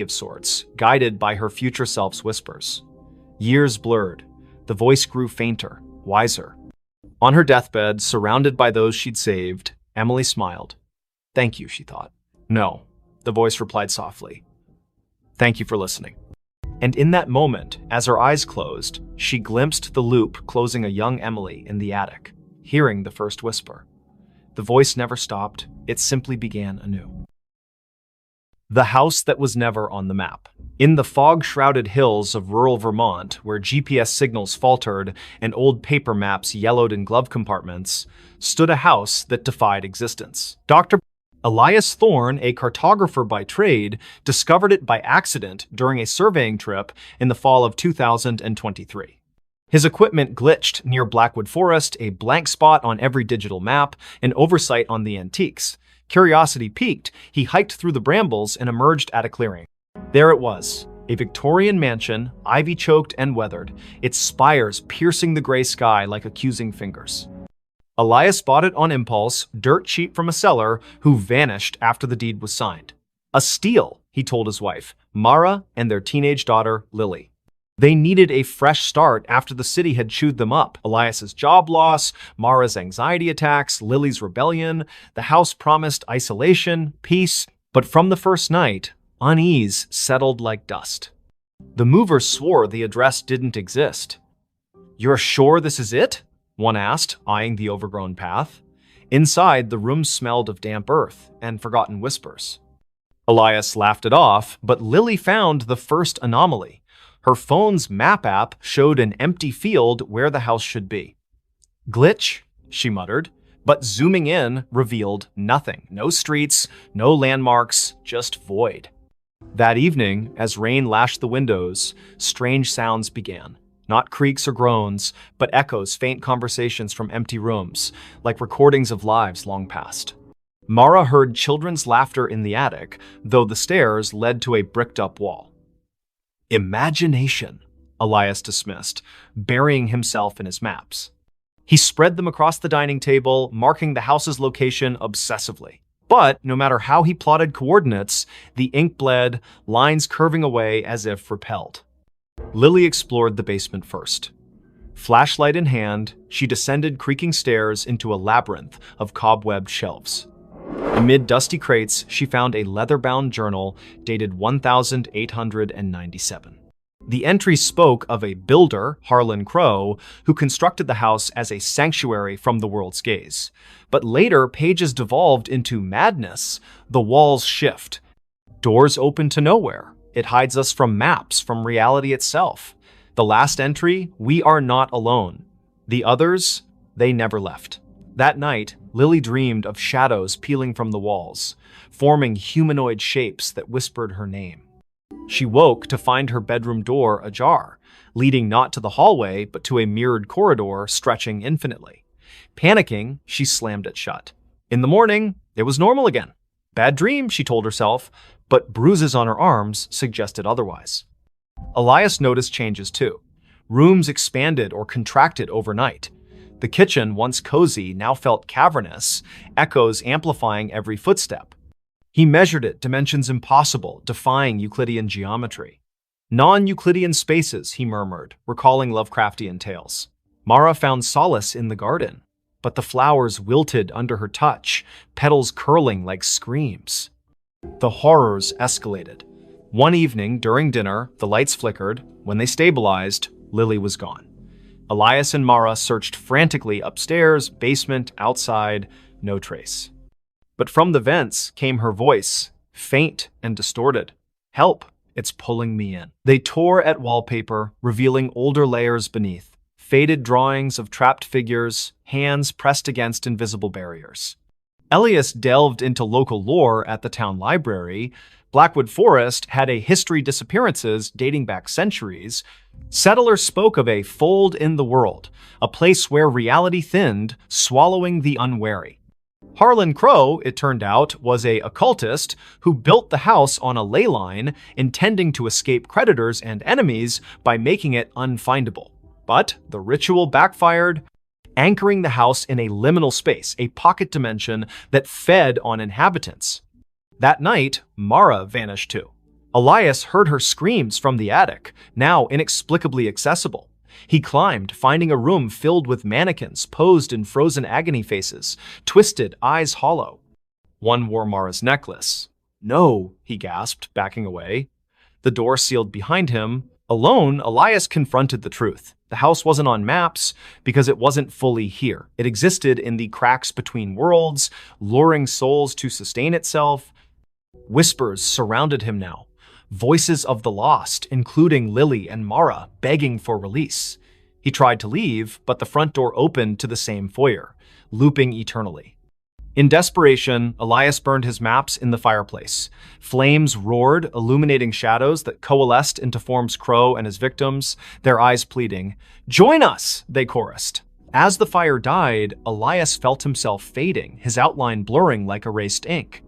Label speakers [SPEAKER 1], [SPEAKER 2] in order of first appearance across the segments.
[SPEAKER 1] of sorts, guided by her future self's whispers. Years blurred. The voice grew fainter, wiser. On her deathbed, surrounded by those she'd saved, Emily smiled. "Thank you," she thought. "No," the voice replied softly. "Thank you for listening." And in that moment, as her eyes closed, she glimpsed the loop closing a young Emily in the attic, hearing the first whisper. The voice never stopped, it simply began anew. The house that was never on the map. In the fog-shrouded hills of rural Vermont, where GPS signals faltered and old paper maps yellowed in glove compartments, stood a house that defied existence. Dr. Elias Thorne, a cartographer by trade, discovered it by accident during a surveying trip in the fall of 2023. His equipment glitched near Blackwood Forest, a blank spot on every digital map, an oversight on the antiques. Curiosity piqued, he hiked through the brambles and emerged at a clearing. There it was, a Victorian mansion, ivy-choked and weathered, its spires piercing the gray sky like accusing fingers. Elias bought it on impulse, dirt cheap from a seller who vanished after the deed was signed. A steal, he told his wife, Mara, and their teenage daughter, Lily. They needed a fresh start after the city had chewed them up. Elias's job loss, Mara's anxiety attacks, Lily's rebellion. The house promised isolation, peace, but from the first night, unease settled like dust. The movers swore the address didn't exist. "You're sure this is it?" one asked, eyeing the overgrown path. Inside, the room smelled of damp earth and forgotten whispers. Elias laughed it off, but Lily found the first anomaly. Her phone's map app showed an empty field where the house should be. "Glitch," she muttered, but zooming in revealed nothing. No streets, no landmarks, just void. That evening, as rain lashed the windows, strange sounds began. Not creaks or groans, but echoes, faint conversations from empty rooms, like recordings of lives long past. Mara heard children's laughter in the attic, though the stairs led to a bricked-up wall. "Imagination," Elias dismissed, burying himself in his maps. He spread them across the dining table, marking the house's location obsessively. But no matter how he plotted coordinates, the ink bled, lines curving away as if repelled. Lily explored the basement first. Flashlight in hand, she descended creaking stairs into a labyrinth of cobwebbed shelves. Amid dusty crates, she found a leather-bound journal dated 1897. The entry spoke of a builder, Harlan Crow, who constructed the house as a sanctuary from the world's gaze. But later, pages devolved into madness. The walls shift. Doors open to nowhere. It hides us from maps, from reality itself. The last entry, "We are not alone." The others, they never left. That night, Lily dreamed of shadows peeling from the walls, forming humanoid shapes that whispered her name. She woke to find her bedroom door ajar, leading not to the hallway, but to a mirrored corridor stretching infinitely. Panicking, she slammed it shut. In the morning, it was normal again. Bad dream, she told herself, but bruises on her arms suggested otherwise. Elias noticed changes too. Rooms expanded or contracted overnight. The kitchen, once cozy, now felt cavernous, echoes amplifying every footstep. He measured it, dimensions impossible, defying Euclidean geometry. "Non-Euclidean spaces," he murmured, recalling Lovecraftian tales. Mara found solace in the garden, but the flowers wilted under her touch, petals curling like screams. The horrors escalated. One evening, during dinner, the lights flickered. When they stabilized, Lily was gone. Elias and Mara searched frantically upstairs, basement, outside, no trace. But from the vents came her voice, faint and distorted. "Help, it's pulling me in." They tore at wallpaper, revealing older layers beneath. Faded drawings of trapped figures, hands pressed against invisible barriers. Elias delved into local lore at the town library. Blackwood Forest had a history disappearances dating back centuries. Settlers spoke of a fold in the world, a place where reality thinned, swallowing the unwary. Harlan Crow, it turned out, was an occultist who built the house on a ley line, intending to escape predators and enemies by making it unfindable. But the ritual backfired, anchoring the house in a liminal space, a pocket dimension that fed on inhabitants. That night, Mara vanished too. Elias heard her screams from the attic, now inexplicably accessible. He climbed, finding a room filled with mannequins posed in frozen agony faces, twisted, eyes hollow. One wore Mara's necklace. "No," he gasped, backing away. The door sealed behind him. Alone, Elias confronted the truth. The house wasn't on maps because it wasn't fully here. It existed in the cracks between worlds, luring souls to sustain itself. Whispers surrounded him now. Voices of the lost, including Lily and Mara, begging for release. He tried to leave, but the front door opened to the same foyer, looping eternally. In desperation, Elias burned his maps in the fireplace. Flames roared, illuminating shadows that coalesced into forms Crow and his victims, their eyes pleading. "Join us!" they chorused. As the fire died, Elias felt himself fading, his outline blurring like erased ink.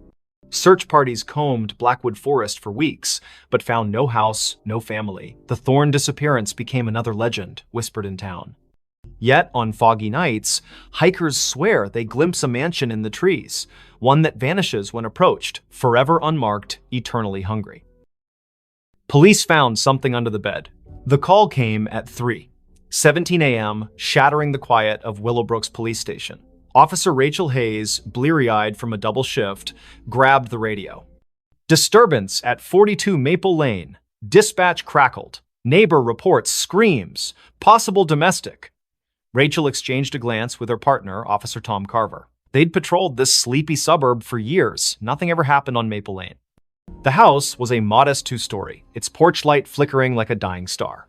[SPEAKER 1] Search parties combed Blackwood Forest for weeks, but found no house, no family. The Thorn disappearance became another legend, whispered in town. Yet, on foggy nights, hikers swear they glimpse a mansion in the trees, one that vanishes when approached, forever unmarked, eternally hungry. Police found something under the bed. The call came at 3:17 a.m., shattering the quiet of Willowbrook's police station. Officer Rachel Hayes, bleary-eyed from a double shift, grabbed the radio. "Disturbance at 42 Maple Lane. Dispatch crackled. Neighbor reports screams. Possible domestic." Rachel exchanged a glance with her partner, Officer Tom Carver. They'd patrolled this sleepy suburb for years. Nothing ever happened on Maple Lane. The house was a modest two-story, its porch light flickering like a dying star.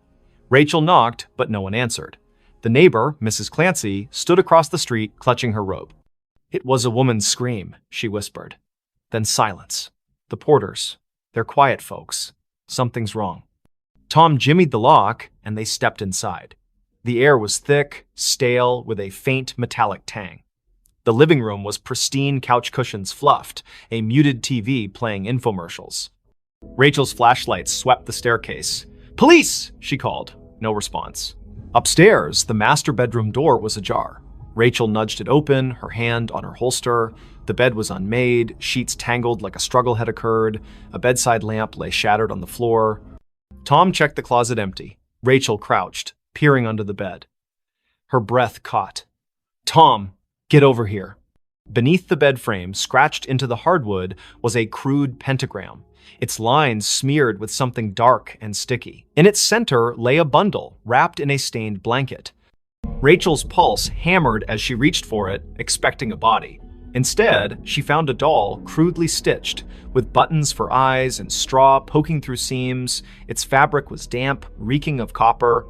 [SPEAKER 1] Rachel knocked, but no one answered. The neighbor, Mrs. Clancy, stood across the street, clutching her robe. "It was a woman's scream," she whispered. Then silence. "The Porters. They're quiet folks. Something's wrong." Tom jimmied the lock, and they stepped inside. The air was thick, stale, with a faint metallic tang. The living room was pristine, couch cushions fluffed, a muted TV playing infomercials. Rachel's flashlight swept the staircase. "Police!" she called. No response. Upstairs, the master bedroom door was ajar. Rachel nudged it open, her hand on her holster. The bed was unmade, sheets tangled like a struggle had occurred. A bedside lamp lay shattered on the floor. Tom checked the closet empty. Rachel crouched, peering under the bed. Her breath caught. "Tom, get over here." Beneath the bed frame, scratched into the hardwood, was a crude pentagram, its lines smeared with something dark and sticky. In its center lay a bundle, wrapped in a stained blanket. Rachel's pulse hammered as she reached for it, expecting a body. Instead, she found a doll crudely stitched, with buttons for eyes and straw poking through seams. Its fabric was damp, reeking of copper.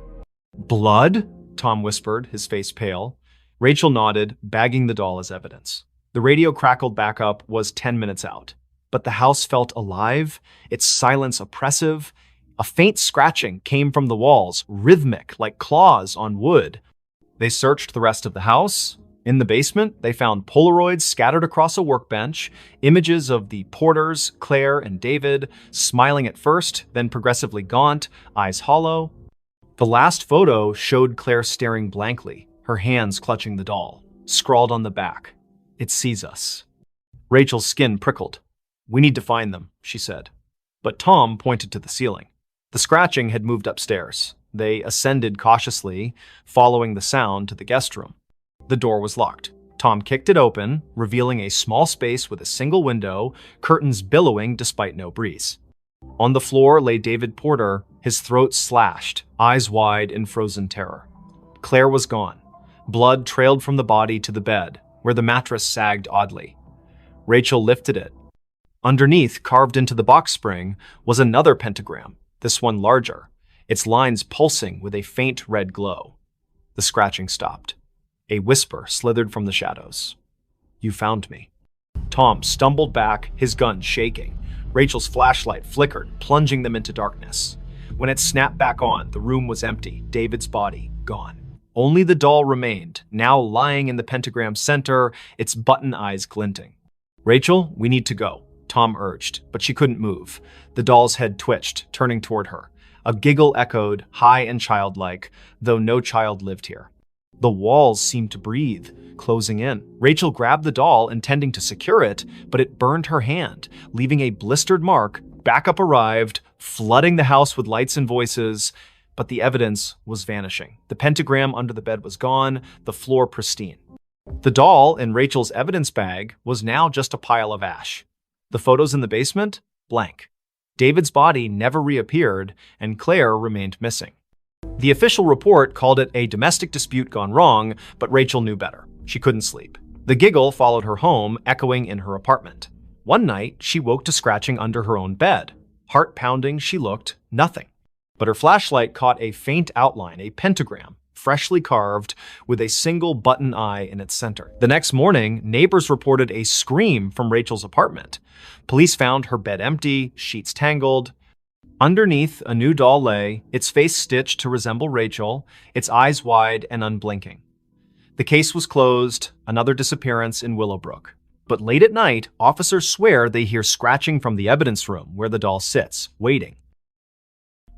[SPEAKER 1] "Blood?" Tom whispered, his face pale. Rachel nodded, bagging the doll as evidence. The radio crackled back up, was 10 minutes out. But the house felt alive, its silence oppressive. A faint scratching came from the walls, rhythmic, like claws on wood. They searched the rest of the house. In the basement, they found Polaroids scattered across a workbench, images of the Porters, Claire and David, smiling at first, then progressively gaunt, eyes hollow. The last photo showed Claire staring blankly, her hands clutching the doll. Scrawled on the back, "It sees us." Rachel's skin prickled. "We need to find them," she said. But Tom pointed to the ceiling. The scratching had moved upstairs. They ascended cautiously, following the sound to the guest room. The door was locked. Tom kicked it open, revealing a small space with a single window, curtains billowing despite no breeze. On the floor lay David Porter, his throat slashed, eyes wide in frozen terror. Claire was gone. Blood trailed from the body to the bed, where the mattress sagged oddly. Rachel lifted it. Underneath, carved into the box spring, was another pentagram, this one larger, its lines pulsing with a faint red glow. The scratching stopped. A whisper slithered from the shadows. "You found me." Tom stumbled back, his gun shaking. Rachel's flashlight flickered, plunging them into darkness. When it snapped back on, the room was empty, David's body gone. Only the doll remained, now lying in the pentagram's center, its button eyes glinting. "Rachel, we need to go," Tom urged, but she couldn't move. The doll's head twitched, turning toward her. A giggle echoed, high and childlike, though no child lived here. The walls seemed to breathe, closing in. Rachel grabbed the doll, intending to secure it, but it burned her hand, leaving a blistered mark Backup arrived, flooding the house with lights and voices, but the evidence was vanishing. The pentagram under the bed was gone, the floor pristine. The doll in Rachel's evidence bag was now just a pile of ash. The photos in the basement? Blank. David's body never reappeared, and Claire remained missing. The official report called it a domestic dispute gone wrong, but Rachel knew better. She couldn't sleep. The giggle followed her home, echoing in her apartment. One night, she woke to scratching under her own bed. Heart pounding, she looked, nothing. But her flashlight caught a faint outline, a pentagram, freshly carved, with a single button eye in its center. The next morning, neighbors reported a scream from Rachel's apartment. Police found her bed empty, sheets tangled. Underneath, a new doll lay, its face stitched to resemble Rachel, its eyes wide and unblinking. The case was closed, another disappearance in Willowbrook. But late at night, officers swear they hear scratching from the evidence room where the doll sits, waiting.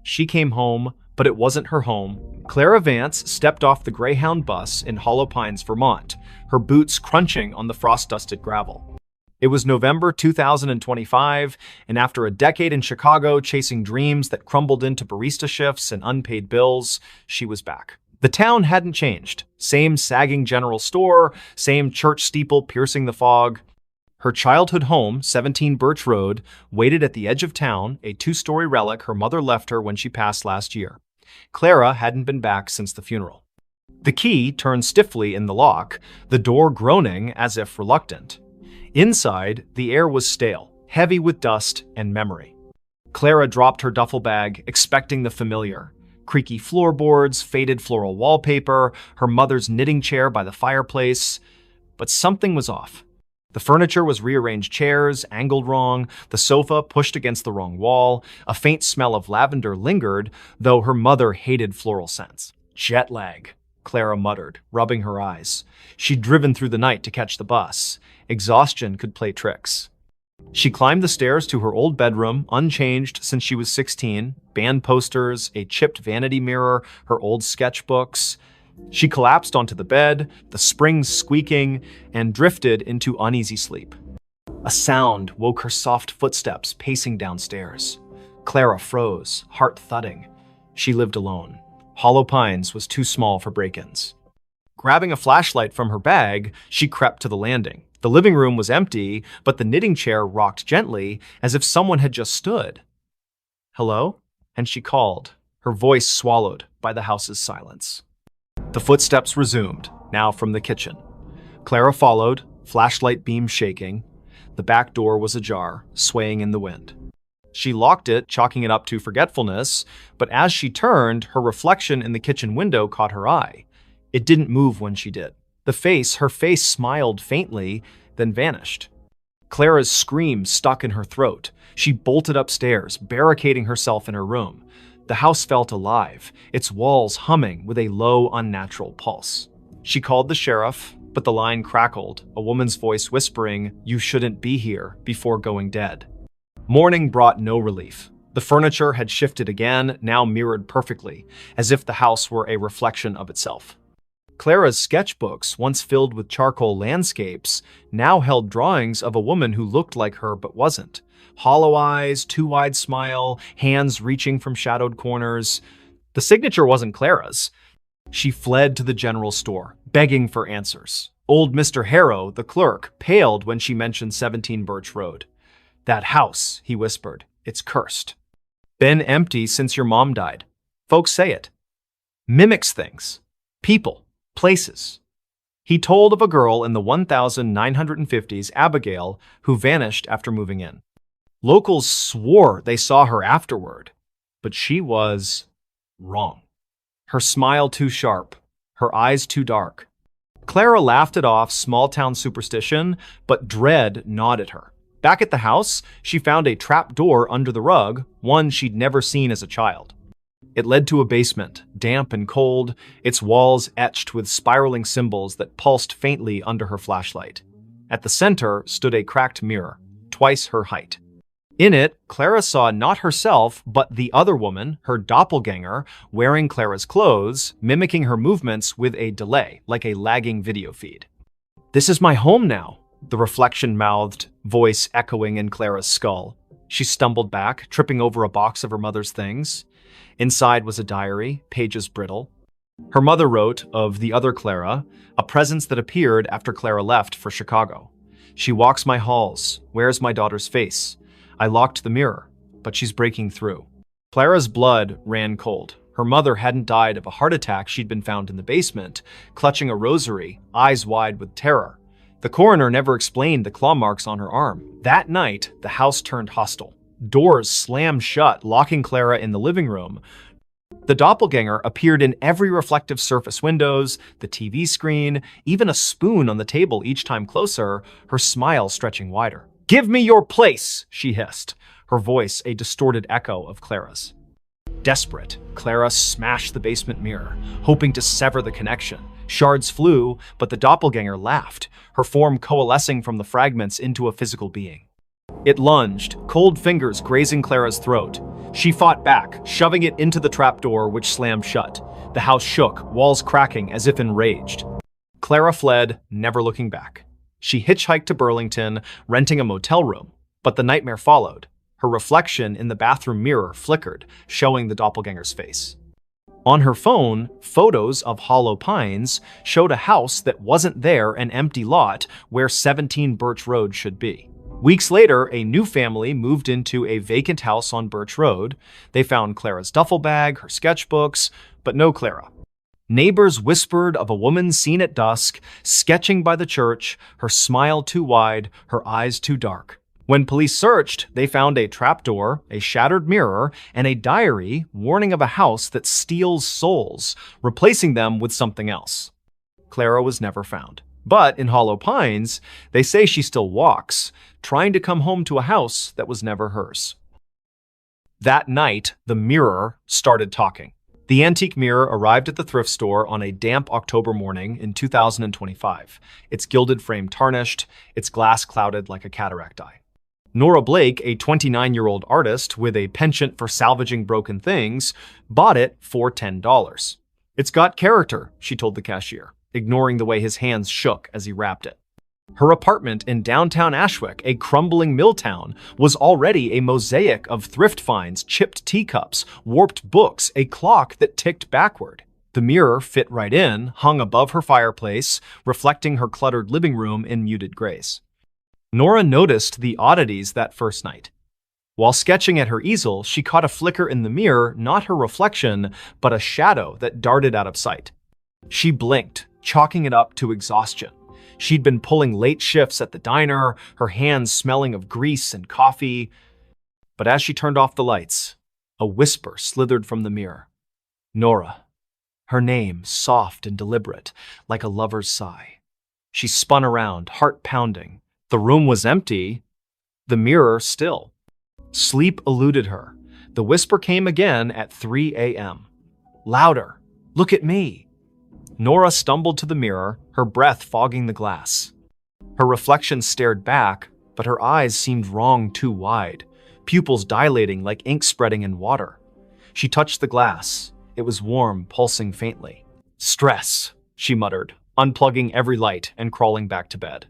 [SPEAKER 1] She came home, but it wasn't her home. Clara Vance stepped off the Greyhound bus in Hollow Pines, Vermont, her boots crunching on the frost-dusted gravel. It was November 2025, and after a decade in Chicago chasing dreams that crumbled into barista shifts and unpaid bills, she was back. The town hadn't changed. Same sagging general store, same church steeple piercing the fog. Her childhood home, 17 Birch Road, waited at the edge of town, a two-story relic her mother left her when she passed last year. Clara hadn't been back since the funeral. The key turned stiffly in the lock, the door groaning as if reluctant. Inside, the air was stale, heavy with dust and memory. Clara dropped her duffel bag, expecting the familiar. Creaky floorboards, faded floral wallpaper, her mother's knitting chair by the fireplace. But something was off. The furniture was rearranged chairs, angled wrong, the sofa pushed against the wrong wall. A faint smell of lavender lingered, though her mother hated floral scents. Jet lag, Clara muttered, rubbing her eyes. She'd driven through the night to catch the bus. Exhaustion could play tricks. She climbed the stairs to her old bedroom, unchanged since she was 16, band posters, a chipped vanity mirror, her old sketchbooks. She collapsed onto the bed, the springs squeaking, and drifted into uneasy sleep. A sound woke her soft footsteps pacing downstairs. Clara froze, heart thudding. She lived alone. Hollow Pines was too small for break-ins. Grabbing a flashlight from her bag, she crept to the landing. The living room was empty, but the knitting chair rocked gently, as if someone had just stood. "Hello?" And she called, her voice swallowed by the house's silence. The footsteps resumed, now from the kitchen. Clara followed, flashlight beam shaking. The back door was ajar, swaying in the wind. She locked it, chalking it up to forgetfulness, but as she turned, her reflection in the kitchen window caught her eye. It didn't move when she did. Her face smiled faintly, then vanished. Clara's scream stuck in her throat. She bolted upstairs, barricading herself in her room. The house felt alive, its walls humming with a low, unnatural pulse. She called the sheriff, but the line crackled, a woman's voice whispering, "You shouldn't be here," before going dead. Morning brought no relief. The furniture had shifted again, now mirrored perfectly, as if the house were a reflection of itself. Clara's sketchbooks, once filled with charcoal landscapes, now held drawings of a woman who looked like her but wasn't. Hollow eyes, too wide smile, hands reaching from shadowed corners. The signature wasn't Clara's. She fled to the general store, begging for answers. Old Mr. Harrow, the clerk, paled when she mentioned 17 Birch Road. "That house," he whispered, "it's cursed. Been empty since your mom died. Folks say it. Mimics things. People. Places." He told of a girl in the 1950s, Abigail, who vanished after moving in. Locals swore they saw her afterward, but she was wrong. Her smile too sharp, her eyes too dark. Clara laughed it off small-town superstition, but dread gnawed at her. Back at the house, she found a trap door under the rug, one she'd never seen as a child. It led to a basement, damp and cold, its walls etched with spiraling symbols that pulsed faintly under her flashlight. At the center stood a cracked mirror, twice her height. In it, Clara saw not herself, but the other woman, her doppelganger, wearing Clara's clothes, mimicking her movements with a delay, like a lagging video feed. "This is my home now," the reflection mouthed, voice echoing in Clara's skull. She stumbled back, tripping over a box of her mother's things. Inside was a diary, pages brittle. Her mother wrote of the other Clara, a presence that appeared after Clara left for Chicago. She walks my halls, wears my daughter's face. I locked the mirror, but she's breaking through. Clara's blood ran cold. Her mother hadn't died of a heart attack. She'd been found in the basement, clutching a rosary, eyes wide with terror. The coroner never explained the claw marks on her arm. That night, the house turned hostile. Doors slammed shut, locking Clara in the living room. The doppelganger appeared in every reflective surface: windows, the TV screen, even a spoon on the table each time closer, her smile stretching wider. "Give me your place," she hissed, her voice a distorted echo of Clara's. Desperate, Clara smashed the basement mirror, hoping to sever the connection. Shards flew, but the doppelganger laughed, her form coalescing from the fragments into a physical being. It lunged, cold fingers grazing Clara's throat. She fought back, shoving it into the trapdoor, which slammed shut. The house shook, walls cracking as if enraged. Clara fled, never looking back. She hitchhiked to Burlington, renting a motel room. But the nightmare followed. Her reflection in the bathroom mirror flickered, showing the doppelganger's face. On her phone, photos of Hollow Pines showed a house that wasn't there, an empty lot where 17 Birch Road should be. Weeks later, a new family moved into a vacant house on Birch Road. They found Clara's duffel bag, her sketchbooks, but no Clara. Neighbors whispered of a woman seen at dusk, sketching by the church, her smile too wide, her eyes too dark. When police searched, they found a trapdoor, a shattered mirror, and a diary warning of a house that steals souls, replacing them with something else. Clara was never found. But in Hollow Pines, they say she still walks, trying to come home to a house that was never hers. That night, the mirror started talking. The antique mirror arrived at the thrift store on a damp October morning in 2025, its gilded frame tarnished, its glass clouded like a cataract eye. Nora Blake, a 29-year-old artist with a penchant for salvaging broken things, bought it for $10. "It's got character," she told the cashier, ignoring the way his hands shook as he wrapped it. Her apartment in downtown Ashwick, a crumbling mill town, was already a mosaic of thrift finds, chipped teacups, warped books, a clock that ticked backward. The mirror fit right in, hung above her fireplace, reflecting her cluttered living room in muted grays. Nora noticed the oddities that first night. While sketching at her easel, she caught a flicker in the mirror, not her reflection, but a shadow that darted out of sight. She blinked, chalking it up to exhaustion. She'd been pulling late shifts at the diner, her hands smelling of grease and coffee. But as she turned off the lights, a whisper slithered from the mirror. Nora. Her name, soft and deliberate, like a lover's sigh. She spun around, heart pounding. The room was empty, the mirror still. Sleep eluded her. The whisper came again at 3 a.m. Louder. Look at me. Nora stumbled to the mirror, her breath fogging the glass. Her reflection stared back, but her eyes seemed wrong too wide, pupils dilating like ink spreading in water. She touched the glass. It was warm, pulsing faintly. Stress, she muttered, unplugging every light and crawling back to bed.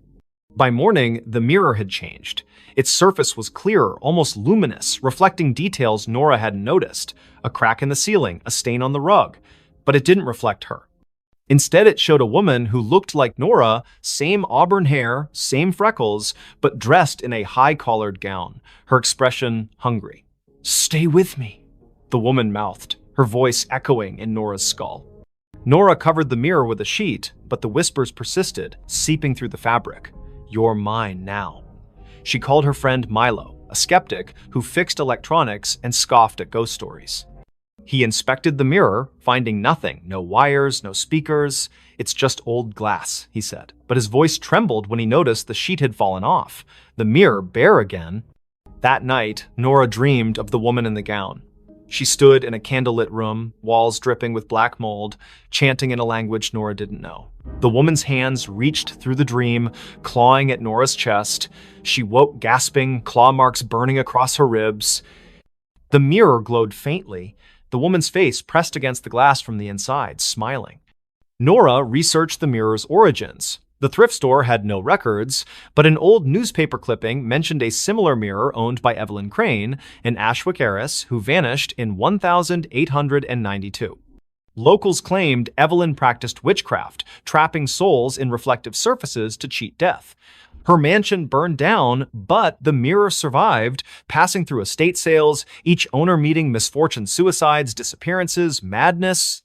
[SPEAKER 1] By morning, the mirror had changed. Its surface was clearer, almost luminous, reflecting details Nora hadn't noticed. A crack in the ceiling, a stain on the rug. But it didn't reflect her. Instead, it showed a woman who looked like Nora, same auburn hair, same freckles, but dressed in a high-collared gown, her expression hungry. "Stay with me," the woman mouthed, her voice echoing in Nora's skull. Nora covered the mirror with a sheet, but the whispers persisted, seeping through the fabric. "You're mine now." She called her friend Milo, a skeptic who fixed electronics and scoffed at ghost stories. He inspected the mirror, finding nothing, no wires, no speakers. "It's just old glass," he said. But his voice trembled when he noticed the sheet had fallen off, the mirror bare again. That night, Nora dreamed of the woman in the gown. She stood in a candlelit room, walls dripping with black mold, chanting in a language Nora didn't know. The woman's hands reached through the dream, clawing at Nora's chest. She woke gasping, claw marks burning across her ribs. The mirror glowed faintly, the woman's face pressed against the glass from the inside, smiling. Nora researched the mirror's origins. The thrift store had no records, but an old newspaper clipping mentioned a similar mirror owned by Evelyn Crane, an Ashwick heiress who vanished in 1892. Locals claimed Evelyn practiced witchcraft, trapping souls in reflective surfaces to cheat death. Her mansion burned down, but the mirror survived, passing through estate sales, each owner meeting misfortune, suicides, disappearances, madness.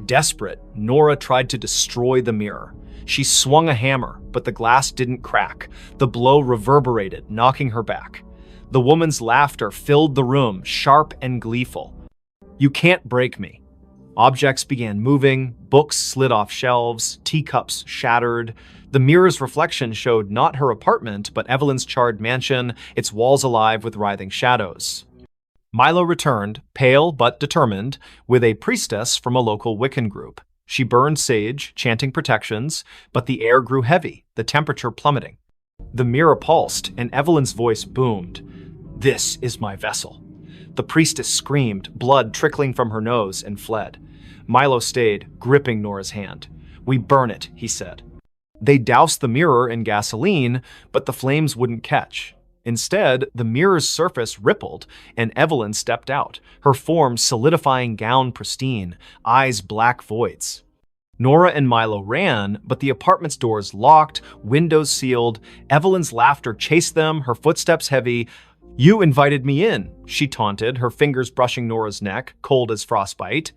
[SPEAKER 1] Desperate, Nora tried to destroy the mirror. She swung a hammer, but the glass didn't crack. The blow reverberated, knocking her back. The woman's laughter filled the room, sharp and gleeful. "You can't break me." Objects began moving, books slid off shelves, teacups shattered. The mirror's reflection showed not her apartment, but Evelyn's charred mansion, its walls alive with writhing shadows. Milo returned, pale but determined, with a priestess from a local Wiccan group. She burned sage, chanting protections, but the air grew heavy, the temperature plummeting. The mirror pulsed, and Evelyn's voice boomed. "This is my vessel." The priestess screamed, blood trickling from her nose, and fled. Milo stayed, gripping Nora's hand. "We burn it," he said. They doused the mirror in gasoline, but the flames wouldn't catch. Instead, the mirror's surface rippled, and Evelyn stepped out, her form solidifying, gown pristine, eyes black voids. Nora and Milo ran, but the apartment's doors locked, windows sealed. Evelyn's laughter chased them, her footsteps heavy. "You invited me in," she taunted, her fingers brushing Nora's neck, cold as frostbite.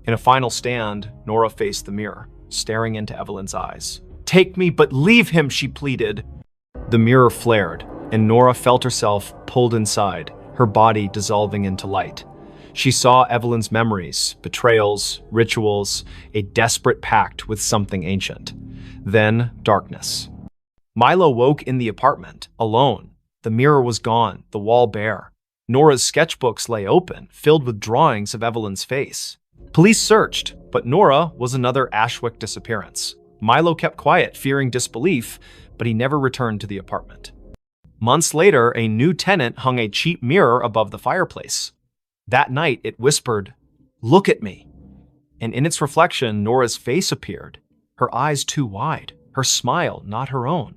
[SPEAKER 1] In a final stand, Nora faced the mirror, staring into Evelyn's eyes. "Take me, but leave him," she pleaded. The mirror flared, and Nora felt herself pulled inside, her body dissolving into light. She saw Evelyn's memories, betrayals, rituals, a desperate pact with something ancient. Then, darkness. Milo woke in the apartment, alone. The mirror was gone, the wall bare. Nora's sketchbooks lay open, filled with drawings of Evelyn's face. Police searched, but Nora was another Ashwick disappearance. Milo kept quiet, fearing disbelief, but he never returned to the apartment. Months later, a new tenant hung a cheap mirror above the fireplace. That night, it whispered, "Look at me." And in its reflection, Nora's face appeared, her eyes too wide, her smile not her own.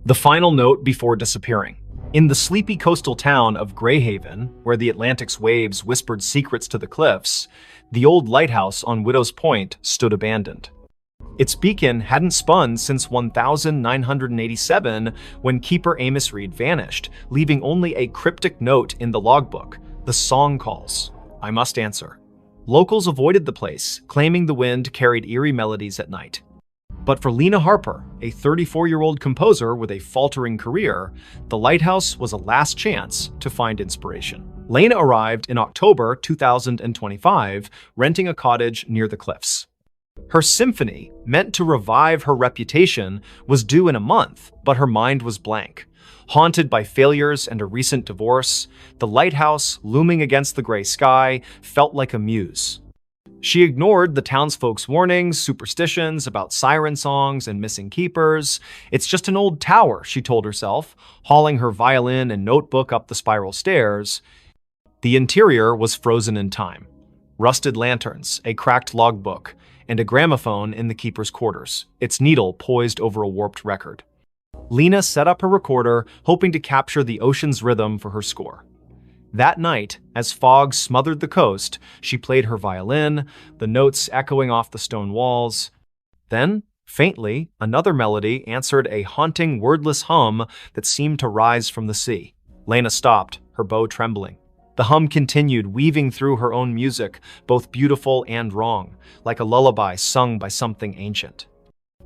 [SPEAKER 1] The final note before disappearing. In the sleepy coastal town of Greyhaven, where the Atlantic's waves whispered secrets to the cliffs, the old lighthouse on Widow's Point stood abandoned. Its beacon hadn't spun since 1987, when keeper Amos Reed vanished, leaving only a cryptic note in the logbook. "The song calls. I must answer." Locals avoided the place, claiming the wind carried eerie melodies at night. But for Lena Harper, a 34-year-old composer with a faltering career, the lighthouse was a last chance to find inspiration. Lena arrived in October 2025, renting a cottage near the cliffs. Her symphony, meant to revive her reputation, was due in a month, but her mind was blank. Haunted by failures and a recent divorce, the lighthouse, looming against the gray sky, felt like a muse. She ignored the townsfolk's warnings, superstitions about siren songs and missing keepers. "It's just an old tower," she told herself, hauling her violin and notebook up the spiral stairs. The interior was frozen in time. Rusted lanterns, a cracked logbook, and a gramophone in the keeper's quarters, its needle poised over a warped record. Lena set up her recorder, hoping to capture the ocean's rhythm for her score. That night, as fog smothered the coast, she played her violin, the notes echoing off the stone walls. Then, faintly, another melody answered a haunting, wordless hum that seemed to rise from the sea. Lena stopped, her bow trembling. The hum continued, weaving through her own music, both beautiful and wrong, like a lullaby sung by something ancient.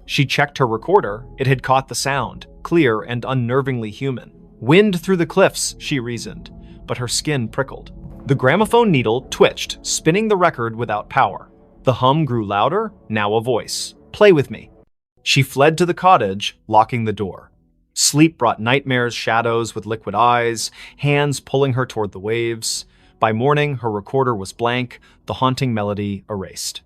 [SPEAKER 1] She checked her recorder. It had caught the sound, clear and unnervingly human. "Wind through the cliffs," she reasoned, but her skin prickled. The gramophone needle twitched, spinning the record without power. The hum grew louder, now a voice. "Play with me." She fled to the cottage, locking the door. Sleep brought nightmares, shadows with liquid eyes, hands pulling her toward the waves. By morning, her recorder was blank, the haunting melody erased.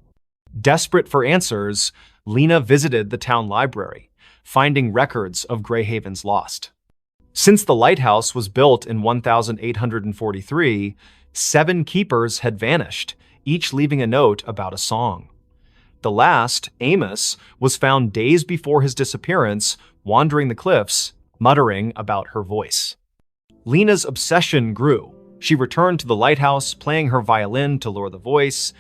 [SPEAKER 1] Desperate for answers, Lena visited the town library, finding records of Greyhaven's lost. Since the lighthouse was built in 1843, 7 keepers had vanished, each leaving a note about a song. The last, Amos, was found days before his disappearance, wandering the cliffs, muttering about her voice. Lena's obsession grew. She returned to the lighthouse, playing her violin to lure the voice.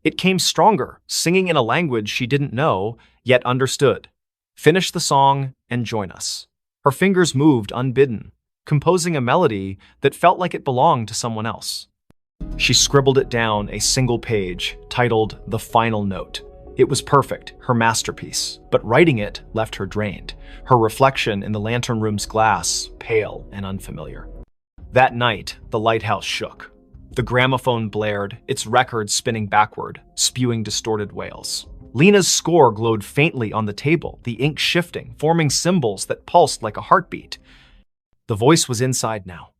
[SPEAKER 1] It came stronger, singing in a language she didn't know, yet understood. Finish the song and join us. Her fingers moved unbidden, composing a melody that felt like it belonged to someone else. She scribbled it down a single page, titled The Final Note. It was perfect, her masterpiece, but writing it left her drained, her reflection in the lantern room's glass pale and unfamiliar. That night, the lighthouse shook. The gramophone blared, its records spinning backward, spewing distorted wails. Lena's score glowed faintly on the table, the ink shifting, forming symbols that pulsed like a heartbeat. The voice was inside now.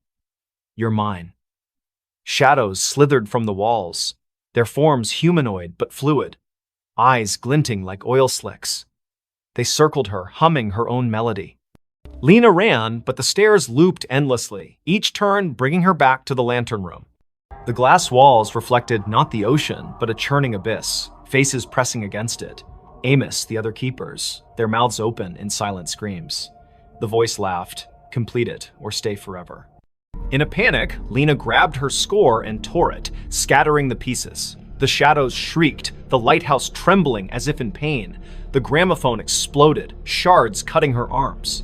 [SPEAKER 1] You're mine. Shadows slithered from the walls, their forms humanoid but fluid, eyes glinting like oil slicks. They circled her, humming her own melody. Lena ran, but the stairs looped endlessly, each turn bringing her back to the lantern room. The glass walls reflected not the ocean, but a churning abyss, faces pressing against it. Amos, the other keepers, their mouths open in silent screams. The voice laughed, complete it or stay forever. In a panic, Lena grabbed her score and tore it, scattering the pieces. The shadows shrieked, the lighthouse trembling as if in pain. The gramophone exploded, shards cutting her arms.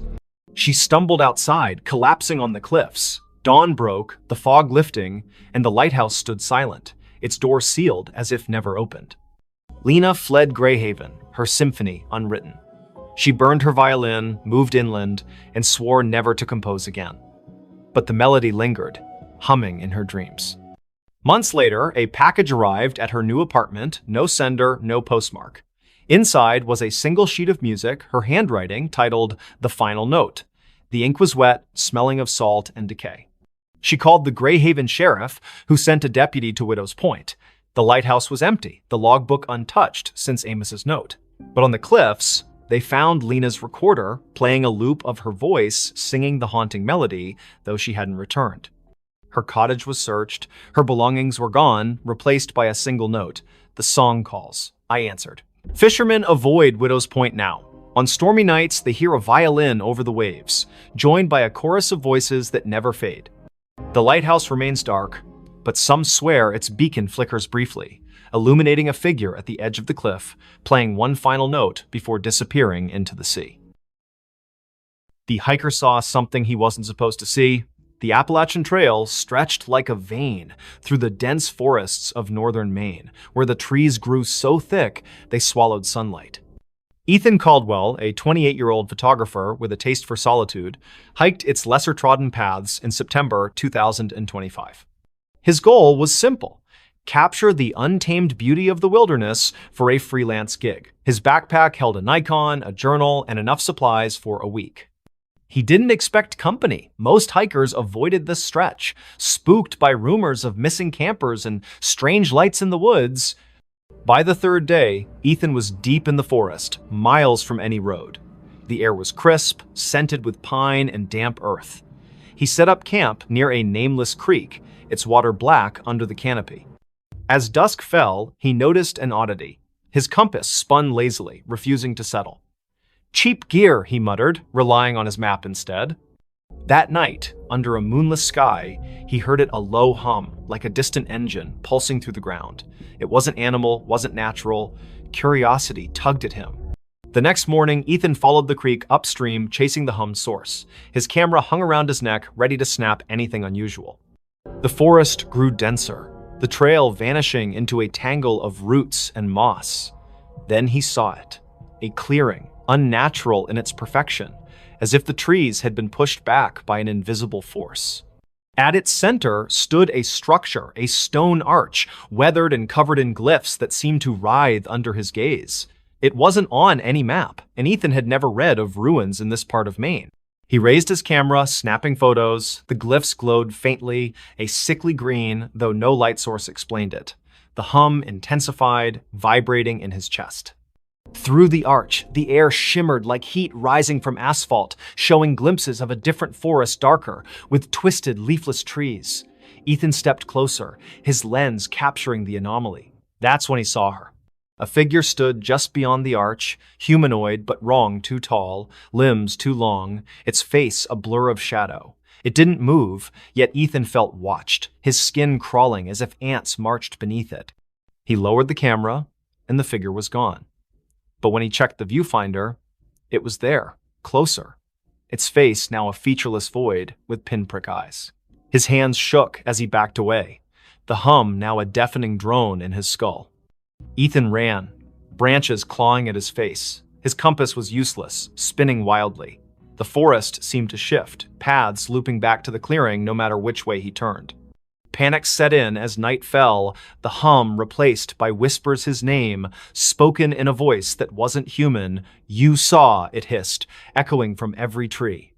[SPEAKER 1] She stumbled outside, collapsing on the cliffs. Dawn broke, the fog lifting, and the lighthouse stood silent, its door sealed as if never opened. Lena fled Greyhaven, her symphony unwritten. She burned her violin, moved inland, and swore never to compose again. But the melody lingered, humming in her dreams. Months later, a package arrived at her new apartment, no sender, no postmark. Inside was a single sheet of music, her handwriting, titled The Final Note. The ink was wet, smelling of salt and decay. She called the Greyhaven sheriff, who sent a deputy to Widow's Point. The lighthouse was empty, the logbook untouched since Amos's note. But on the cliffs, they found Lena's recorder, playing a loop of her voice singing the haunting melody, though she hadn't returned. Her cottage was searched, her belongings were gone, replaced by a single note. The song calls. I answered. Fishermen avoid Widow's Point now. On stormy nights, they hear a violin over the waves, joined by a chorus of voices that never fade. The lighthouse remains dark, but some swear its beacon flickers briefly, illuminating a figure at the edge of the cliff, playing one final note before disappearing into the sea. The hiker saw something he wasn't supposed to see. The Appalachian Trail stretched like a vein through the dense forests of northern Maine, where the trees grew so thick they swallowed sunlight. Ethan Caldwell, a 28-year-old photographer with a taste for solitude, hiked its lesser-trodden paths in September 2025. His goal was simple: capture the untamed beauty of the wilderness for a freelance gig. His backpack held a Nikon, a journal, and enough supplies for a week. He didn't expect company. Most hikers avoided this stretch, spooked by rumors of missing campers and strange lights in the woods. By the third day, Ethan was deep in the forest, miles from any road. The air was crisp, scented with pine and damp earth. He set up camp near a nameless creek, its water black under the canopy. As dusk fell, he noticed an oddity. His compass spun lazily, refusing to settle. Cheap gear, he muttered, relying on his map instead. That night, under a moonless sky, he heard it a low hum, like a distant engine, pulsing through the ground. It wasn't animal, wasn't natural. Curiosity tugged at him. The next morning, Ethan followed the creek upstream, chasing the hum's source. His camera hung around his neck, ready to snap anything unusual. The forest grew denser, the trail vanishing into a tangle of roots and moss. Then he saw it, a clearing, unnatural in its perfection, as if the trees had been pushed back by an invisible force. At its center stood a structure, a stone arch, weathered and covered in glyphs that seemed to writhe under his gaze. It wasn't on any map, and Ethan had never read of ruins in this part of Maine. He raised his camera, snapping photos. The glyphs glowed faintly, a sickly green, though no light source explained it. The hum intensified, vibrating in his chest. Through the arch, the air shimmered like heat rising from asphalt, showing glimpses of a different forest darker, with twisted, leafless trees. Ethan stepped closer, his lens capturing the anomaly. That's when he saw her. A figure stood just beyond the arch, humanoid but wrong, too tall, limbs too long, its face a blur of shadow. It didn't move, yet Ethan felt watched, his skin crawling as if ants marched beneath it. He lowered the camera, and the figure was gone. But when he checked the viewfinder, it was there, closer. Its face now a featureless void with pinprick eyes. His hands shook as he backed away, the hum now a deafening drone in his skull. Ethan ran, branches clawing at his face. His compass was useless, spinning wildly. The forest seemed to shift, paths looping back to the clearing no matter which way he turned. Panic set in as night fell, the hum replaced by whispers his name, spoken in a voice that wasn't human. "You saw," it hissed, echoing from every tree.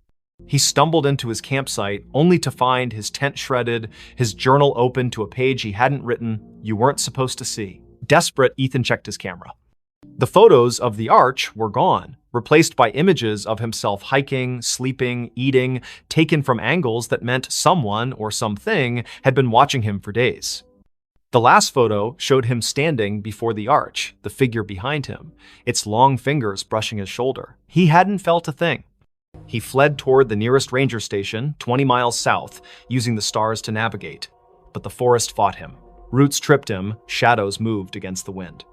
[SPEAKER 1] He stumbled into his campsite, only to find his tent shredded, his journal open to a page he hadn't written, you weren't supposed to see. Desperate, Ethan checked his camera. The photos of the arch were gone, replaced by images of himself hiking, sleeping, eating, taken from angles that meant someone or something had been watching him for days. The last photo showed him standing before the arch, the figure behind him, its long fingers brushing his shoulder. He hadn't felt a thing. He fled toward the nearest ranger station, 20 miles south, using the stars to navigate. But the forest fought him. Roots tripped him, shadows moved against the wind.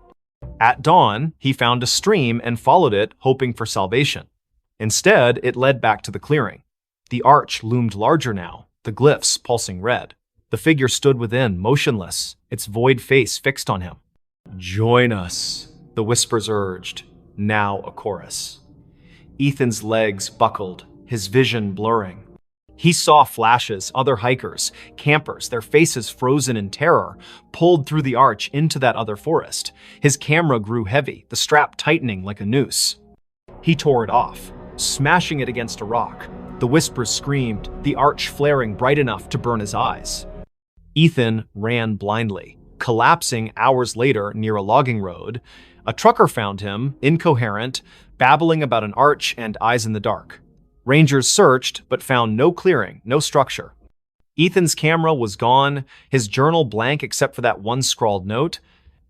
[SPEAKER 1] At dawn, he found a stream and followed it, hoping for salvation. Instead, it led back to the clearing. The arch loomed larger now, the glyphs pulsing red. The figure stood within, motionless, its void face fixed on him. "Join us," the whispers urged, now a chorus. Ethan's legs buckled, his vision blurring. He saw flashes, other hikers, campers, their faces frozen in terror, pulled through the arch into that other forest. His camera grew heavy, the strap tightening like a noose. He tore it off, smashing it against a rock. The whispers screamed, the arch flaring bright enough to burn his eyes. Ethan ran blindly, collapsing hours later near a logging road. A trucker found him, incoherent, babbling about an arch and eyes in the dark. Rangers searched, but found no clearing, no structure. Ethan's camera was gone, his journal blank except for that one scrawled note.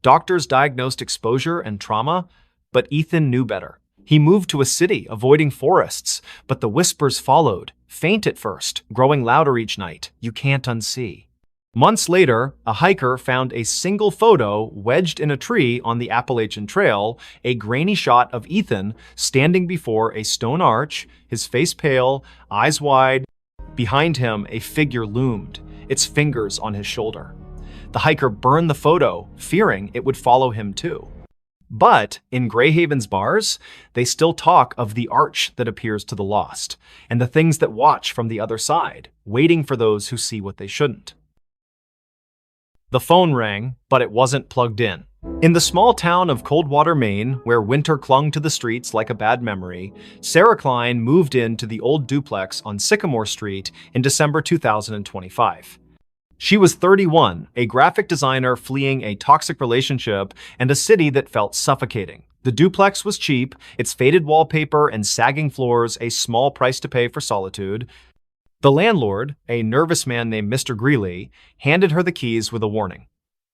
[SPEAKER 1] Doctors diagnosed exposure and trauma, but Ethan knew better. He moved to a city, avoiding forests, but the whispers followed, faint at first, growing louder each night. You can't unsee. Months later, a hiker found a single photo wedged in a tree on the Appalachian Trail, a grainy shot of Ethan standing before a stone arch, his face pale, eyes wide. Behind him, a figure loomed, its fingers on his shoulder. The hiker burned the photo, fearing it would follow him too. But in Greyhaven's bars, they still talk of the arch that appears to the lost, and the things that watch from the other side, waiting for those who see what they shouldn't. The phone rang, but it wasn't plugged in. In the small town of Coldwater, Maine, where winter clung to the streets like a bad memory, Sarah Klein moved into the old duplex on Sycamore Street in December 2025. She was 31, a graphic designer fleeing a toxic relationship and a city that felt suffocating. The duplex was cheap, its faded wallpaper and sagging floors a small price to pay for solitude. The landlord, a nervous man named Mr. Greeley, handed her the keys with a warning.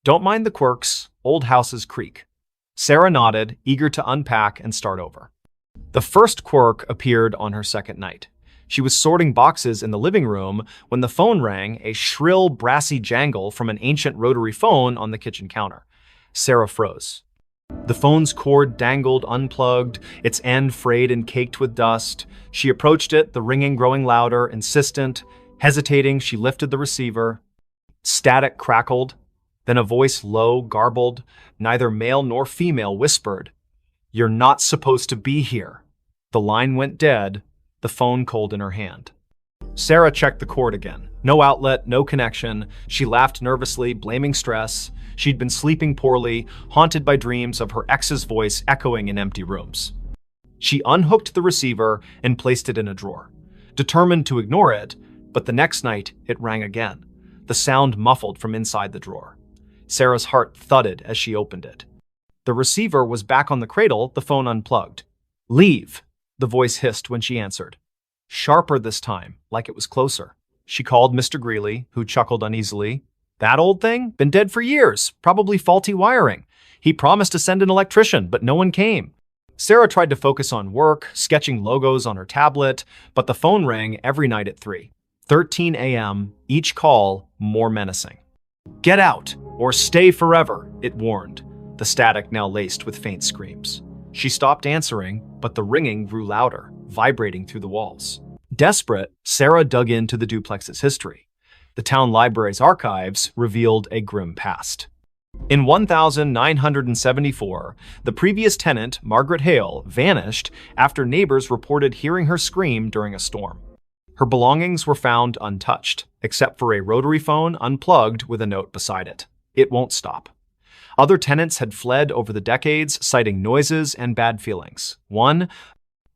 [SPEAKER 1] Don't mind the quirks, old houses creak. Sarah nodded, eager to unpack and start over. The first quirk appeared on her second night. She was sorting boxes in the living room when the phone rang, a shrill, brassy jangle from an ancient rotary phone on the kitchen counter. Sarah froze. The phone's cord dangled unplugged, its end frayed and caked with dust. She approached it, the ringing growing louder, insistent. Hesitating, she lifted the receiver. Static crackled. Then a voice, low, garbled, neither male nor female, whispered, "You're not supposed to be here." The line went dead, the phone cold in her hand. Sarah checked the cord again. No outlet, no connection. She laughed nervously, blaming stress. She'd been sleeping poorly, haunted by dreams of her ex's voice echoing in empty rooms. She unhooked the receiver and placed it in a drawer, determined to ignore it, but the next night it rang again, the sound muffled from inside the drawer. Sarah's heart thudded as she opened it. The receiver was back on the cradle, the phone unplugged. "Leave," the voice hissed when she answered. Sharper this time, like it was closer. She called Mr. Greeley, who chuckled uneasily. "That old thing? Been dead for years, probably faulty wiring." He promised to send an electrician, but no one came. Sarah tried to focus on work, sketching logos on her tablet, but the phone rang every night at 3:13 a.m., each call more menacing. "Get out, or stay forever," it warned, the static now laced with faint screams. She stopped answering, but the ringing grew louder, vibrating through the walls. Desperate, Sarah dug into the duplex's history. The town library's archives revealed a grim past. In 1974, the previous tenant, Margaret Hale, vanished after neighbors reported hearing her scream during a storm. Her belongings were found untouched, except for a rotary phone unplugged with a note beside it. "It won't stop." Other tenants had fled over the decades, citing noises and bad feelings.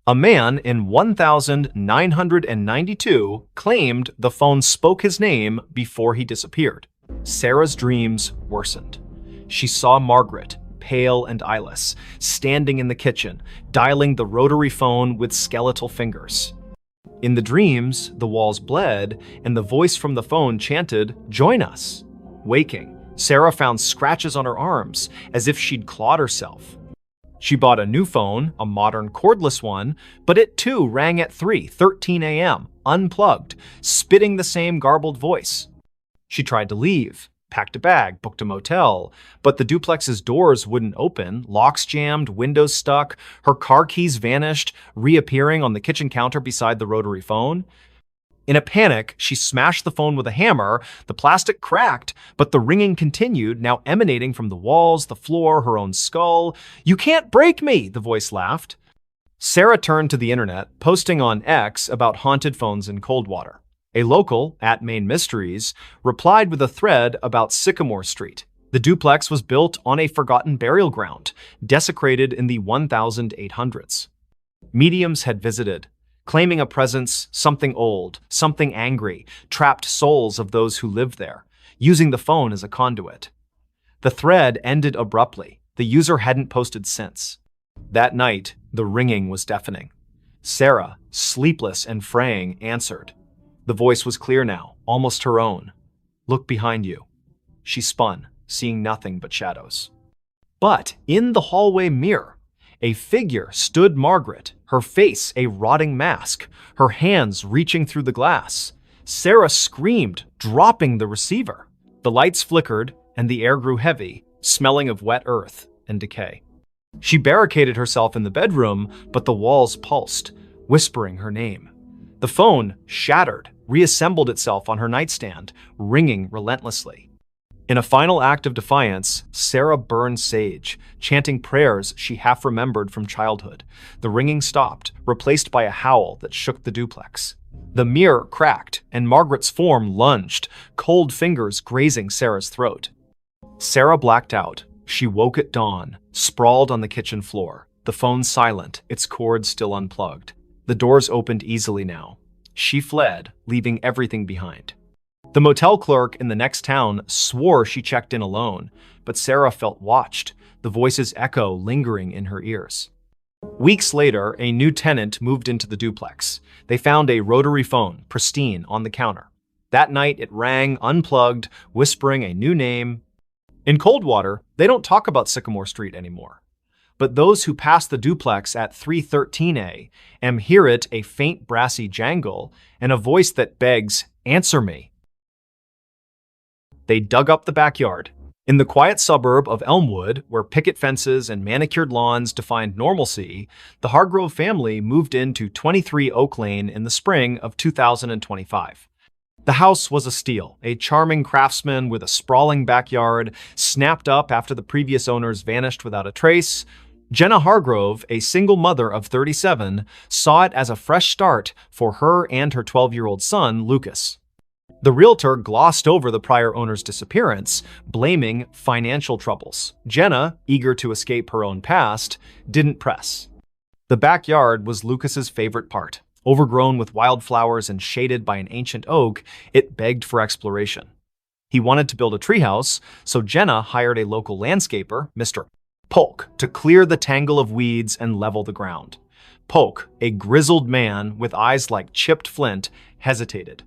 [SPEAKER 1] A man in 1992 claimed the phone spoke his name before he disappeared. Sarah's dreams worsened. She saw Margaret, pale and eyeless, standing in the kitchen, dialing the rotary phone with skeletal fingers. In the dreams, the walls bled, and the voice from the phone chanted, "Join us." Waking, Sarah found scratches on her arms, as if she'd clawed herself. She bought a new phone, a modern cordless one, but it too rang at 3:13 a.m., unplugged, spitting the same garbled voice. She tried to leave, packed a bag, booked a motel, but the duplex's doors wouldn't open, locks jammed, windows stuck, her car keys vanished, reappearing on the kitchen counter beside the rotary phone. In a panic, she smashed the phone with a hammer. The plastic cracked, but the ringing continued, now emanating from the walls, the floor, her own skull. "You can't break me," the voice laughed. Sarah turned to the internet, posting on X about haunted phones in Coldwater. A local, @Maine Mysteries, replied with a thread about Sycamore Street. The duplex was built on a forgotten burial ground, desecrated in the 1800s. Mediums had visited, claiming a presence, something old, something angry, trapped souls of those who lived there, using the phone as a conduit. The thread ended abruptly. The user hadn't posted since. That night, the ringing was deafening. Sarah, sleepless and fraying, answered. The voice was clear now, almost her own. "Look behind you." She spun, seeing nothing but shadows. But in the hallway mirror, a figure stood Margaret, her face a rotting mask, her hands reaching through the glass. Sarah screamed, dropping the receiver. The lights flickered, and the air grew heavy, smelling of wet earth and decay. She barricaded herself in the bedroom, but the walls pulsed, whispering her name. The phone, shattered, reassembled itself on her nightstand, ringing relentlessly. In a final act of defiance, Sarah burned sage, chanting prayers she half remembered from childhood. The ringing stopped, replaced by a howl that shook the duplex. The mirror cracked, and Margaret's form lunged, cold fingers grazing Sarah's throat. Sarah blacked out. She woke at dawn, sprawled on the kitchen floor, the phone silent, its cord still unplugged. The doors opened easily now. She fled, leaving everything behind. The motel clerk in the next town swore she checked in alone, but Sarah felt watched, the voice's echo lingering in her ears. Weeks later, a new tenant moved into the duplex. They found a rotary phone, pristine, on the counter. That night, it rang, unplugged, whispering a new name. In Coldwater, they don't talk about Sycamore Street anymore. But those who pass the duplex at 3:13 a.m. hear it, a faint brassy jangle, and a voice that begs, "Answer me." They dug up the backyard. In the quiet suburb of Elmwood, where picket fences and manicured lawns defined normalcy, the Hargrove family moved into 23 Oak Lane in the spring of 2025. The house was a steal, a charming craftsman with a sprawling backyard, snapped up after the previous owners vanished without a trace. Jenna Hargrove, a single mother of 37, saw it as a fresh start for her and her 12-year-old son, Lucas. The realtor glossed over the prior owner's disappearance, blaming financial troubles. Jenna, eager to escape her own past, didn't press. The backyard was Lucas's favorite part. Overgrown with wildflowers and shaded by an ancient oak, it begged for exploration. He wanted to build a treehouse, so Jenna hired a local landscaper, Mr. Polk, to clear the tangle of weeds and level the ground. Polk, a grizzled man with eyes like chipped flint, hesitated.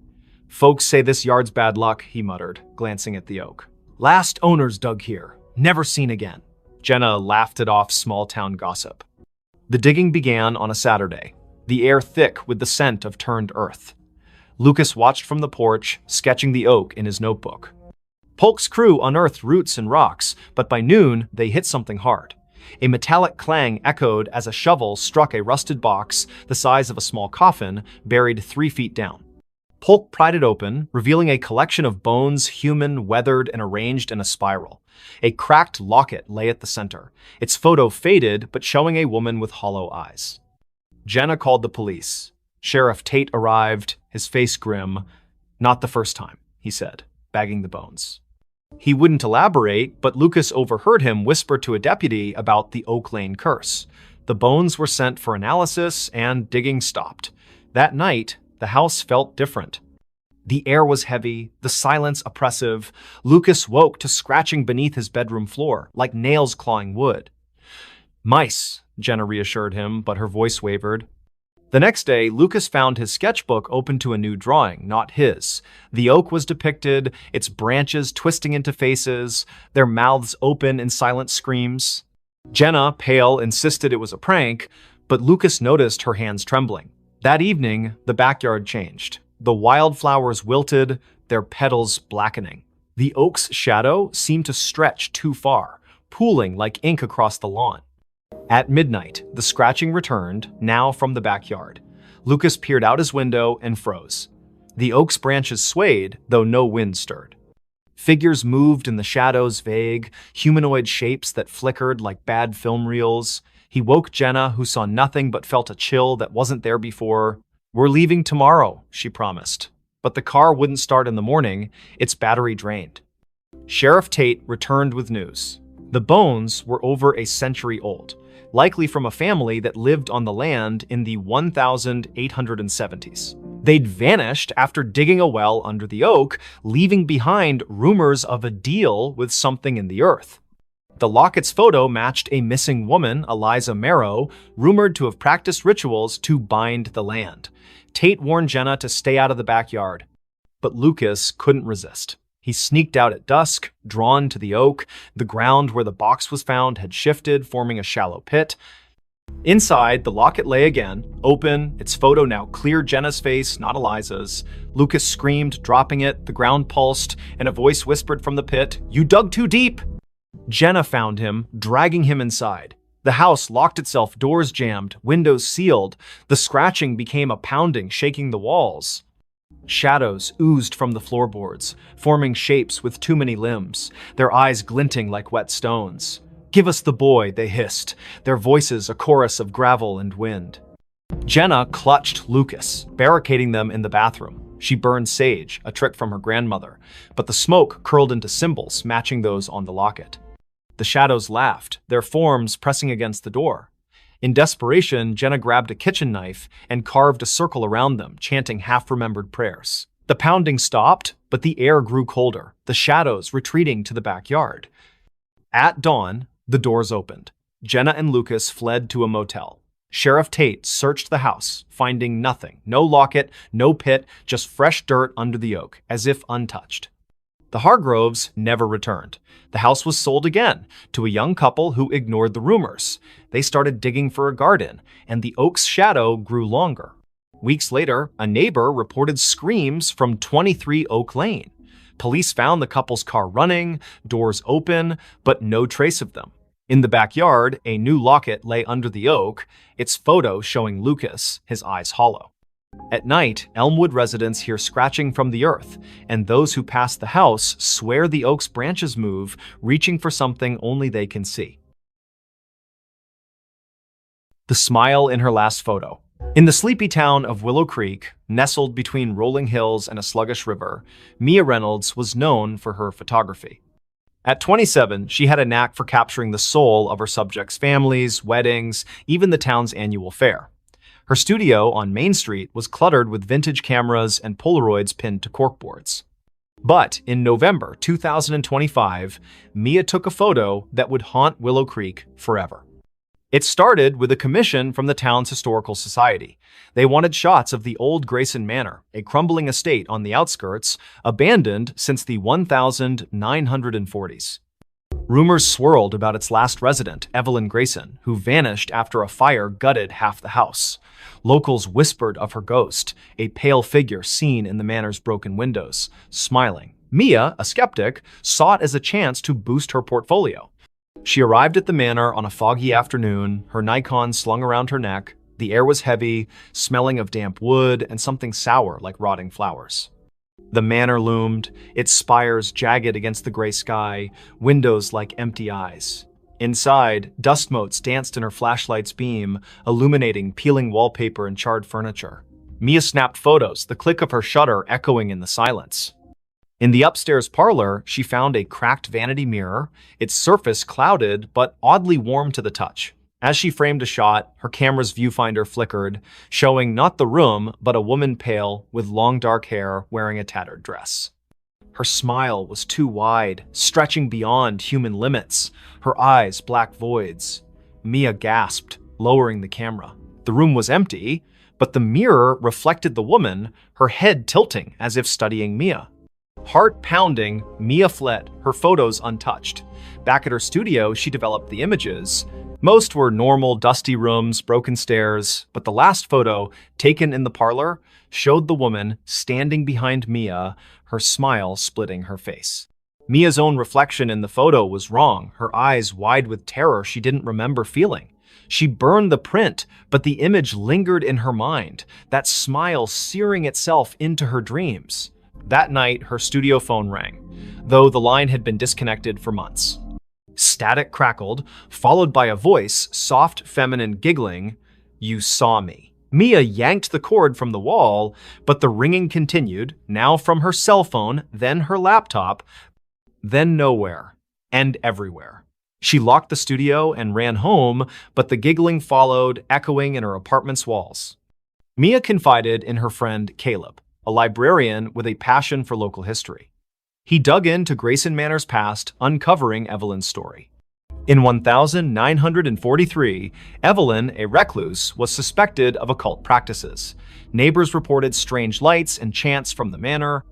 [SPEAKER 1] "Folks say this yard's bad luck," he muttered, glancing at the oak. "Last owners dug here. Never seen again." Jenna laughed it off small-town gossip. The digging began on a Saturday, the air thick with the scent of turned earth. Lucas watched from the porch, sketching the oak in his notebook. Polk's crew unearthed roots and rocks, but by noon, they hit something hard. A metallic clang echoed as a shovel struck a rusted box the size of a small coffin, buried 3 feet down. Polk pried it open, revealing a collection of bones, human, weathered, and arranged in a spiral. A cracked locket lay at the center, its photo faded but showing a woman with hollow eyes. Jenna called the police. Sheriff Tate arrived, his face grim. "Not the first time," he said, bagging the bones. He wouldn't elaborate, but Lucas overheard him whisper to a deputy about the Oak Lane curse. The bones were sent for analysis, and digging stopped. That night, the house felt different. The air was heavy, the silence oppressive. Lucas woke to scratching beneath his bedroom floor, like nails clawing wood. "Mice," Jenna reassured him, but her voice wavered. The next day, Lucas found his sketchbook open to a new drawing, not his. The oak was depicted, its branches twisting into faces, their mouths open in silent screams. Jenna, pale, insisted it was a prank, but Lucas noticed her hands trembling. That evening, the backyard changed. The wildflowers wilted, their petals blackening. The oak's shadow seemed to stretch too far, pooling like ink across the lawn. At midnight, the scratching returned, now from the backyard. Lucas peered out his window and froze. The oak's branches swayed, though no wind stirred. Figures moved in the shadows, vague, humanoid shapes that flickered like bad film reels. He woke Jenna, who saw nothing but felt a chill that wasn't there before. "We're leaving tomorrow," she promised. But the car wouldn't start in the morning, its battery drained. Sheriff Tate returned with news. The bones were over a century old, likely from a family that lived on the land in the 1870s. They'd vanished after digging a well under the oak, leaving behind rumors of a deal with something in the earth. The locket's photo matched a missing woman, Eliza Marrow, rumored to have practiced rituals to bind the land. Tate warned Jenna to stay out of the backyard, but Lucas couldn't resist. He sneaked out at dusk, drawn to the oak. The ground where the box was found had shifted, forming a shallow pit. Inside, the locket lay again, open, its photo now clear Jenna's face, not Eliza's. Lucas screamed, dropping it, the ground pulsed, and a voice whispered from the pit, "You dug too deep!" Jenna found him, dragging him inside. The house locked itself, doors jammed, windows sealed. The scratching became a pounding, shaking the walls. Shadows oozed from the floorboards, forming shapes with too many limbs, their eyes glinting like wet stones. "Give us the boy," they hissed, their voices a chorus of gravel and wind. Jenna clutched Lucas, barricading them in the bathroom. She burned sage, a trick from her grandmother, but the smoke curled into symbols matching those on the locket. The shadows laughed, their forms pressing against the door. In desperation, Jenna grabbed a kitchen knife and carved a circle around them, chanting half-remembered prayers. The pounding stopped, but the air grew colder, the shadows retreating to the backyard. At dawn, the doors opened. Jenna and Lucas fled to a motel. Sheriff Tate searched the house, finding nothing. No locket, no pit, just fresh dirt under the oak, as if untouched. The Hargroves never returned. The house was sold again to a young couple who ignored the rumors. They started digging for a garden, and the oak's shadow grew longer. Weeks later, a neighbor reported screams from 23 Oak Lane. Police found the couple's car running, doors open, but no trace of them. In the backyard, a new locket lay under the oak, its photo showing Lucas, his eyes hollow. At night, Elmwood residents hear scratching from the earth, and those who pass the house swear the oak's branches move, reaching for something only they can see. The smile in her last photo. In the sleepy town of Willow Creek, nestled between rolling hills and a sluggish river, Mia Reynolds was known for her photography. At 27, she had a knack for capturing the soul of her subjects' families, weddings, even the town's annual fair. Her studio on Main Street was cluttered with vintage cameras and Polaroids pinned to corkboards. But in November 2025, Mia took a photo that would haunt Willow Creek forever. It started with a commission from the town's historical society. They wanted shots of the old Grayson Manor, a crumbling estate on the outskirts, abandoned since the 1940s. Rumors swirled about its last resident, Evelyn Grayson, who vanished after a fire gutted half the house. Locals whispered of her ghost, a pale figure seen in the manor's broken windows, smiling. Mia, a skeptic, saw it as a chance to boost her portfolio. She arrived at the manor on a foggy afternoon, her Nikon slung around her neck. The air was heavy, smelling of damp wood and something sour like rotting flowers. The manor loomed, its spires jagged against the gray sky, windows like empty eyes. Inside, dust motes danced in her flashlight's beam, illuminating peeling wallpaper and charred furniture. Mia snapped photos, the click of her shutter echoing in the silence. In the upstairs parlor, she found a cracked vanity mirror, its surface clouded but oddly warm to the touch. As she framed a shot, her camera's viewfinder flickered, showing not the room, but a woman pale, with long dark hair, wearing a tattered dress. Her smile was too wide, stretching beyond human limits, her eyes black voids. Mia gasped, lowering the camera. The room was empty, but the mirror reflected the woman, her head tilting as if studying Mia. Heart pounding, Mia fled, her photos untouched. Back at her studio, she developed the images. Most were normal, dusty rooms, broken stairs, but the last photo, taken in the parlor, showed the woman standing behind Mia, her smile splitting her face. Mia's own reflection in the photo was wrong, her eyes wide with terror she didn't remember feeling. She burned the print, but the image lingered in her mind, that smile searing itself into her dreams. That night, her studio phone rang, though the line had been disconnected for months. Static crackled, followed by a voice, soft, feminine, giggling. "You saw me." Mia yanked the cord from the wall, but the ringing continued, now from her cell phone, then her laptop, then nowhere, and everywhere. She locked the studio and ran home, but the giggling followed, echoing in her apartment's walls. Mia confided in her friend Caleb, a librarian with a passion for local history. He dug into Grayson Manor's past, uncovering Evelyn's story. In 1943, Evelyn, a recluse, was suspected of occult practices. Neighbors reported strange lights and chants from the manor.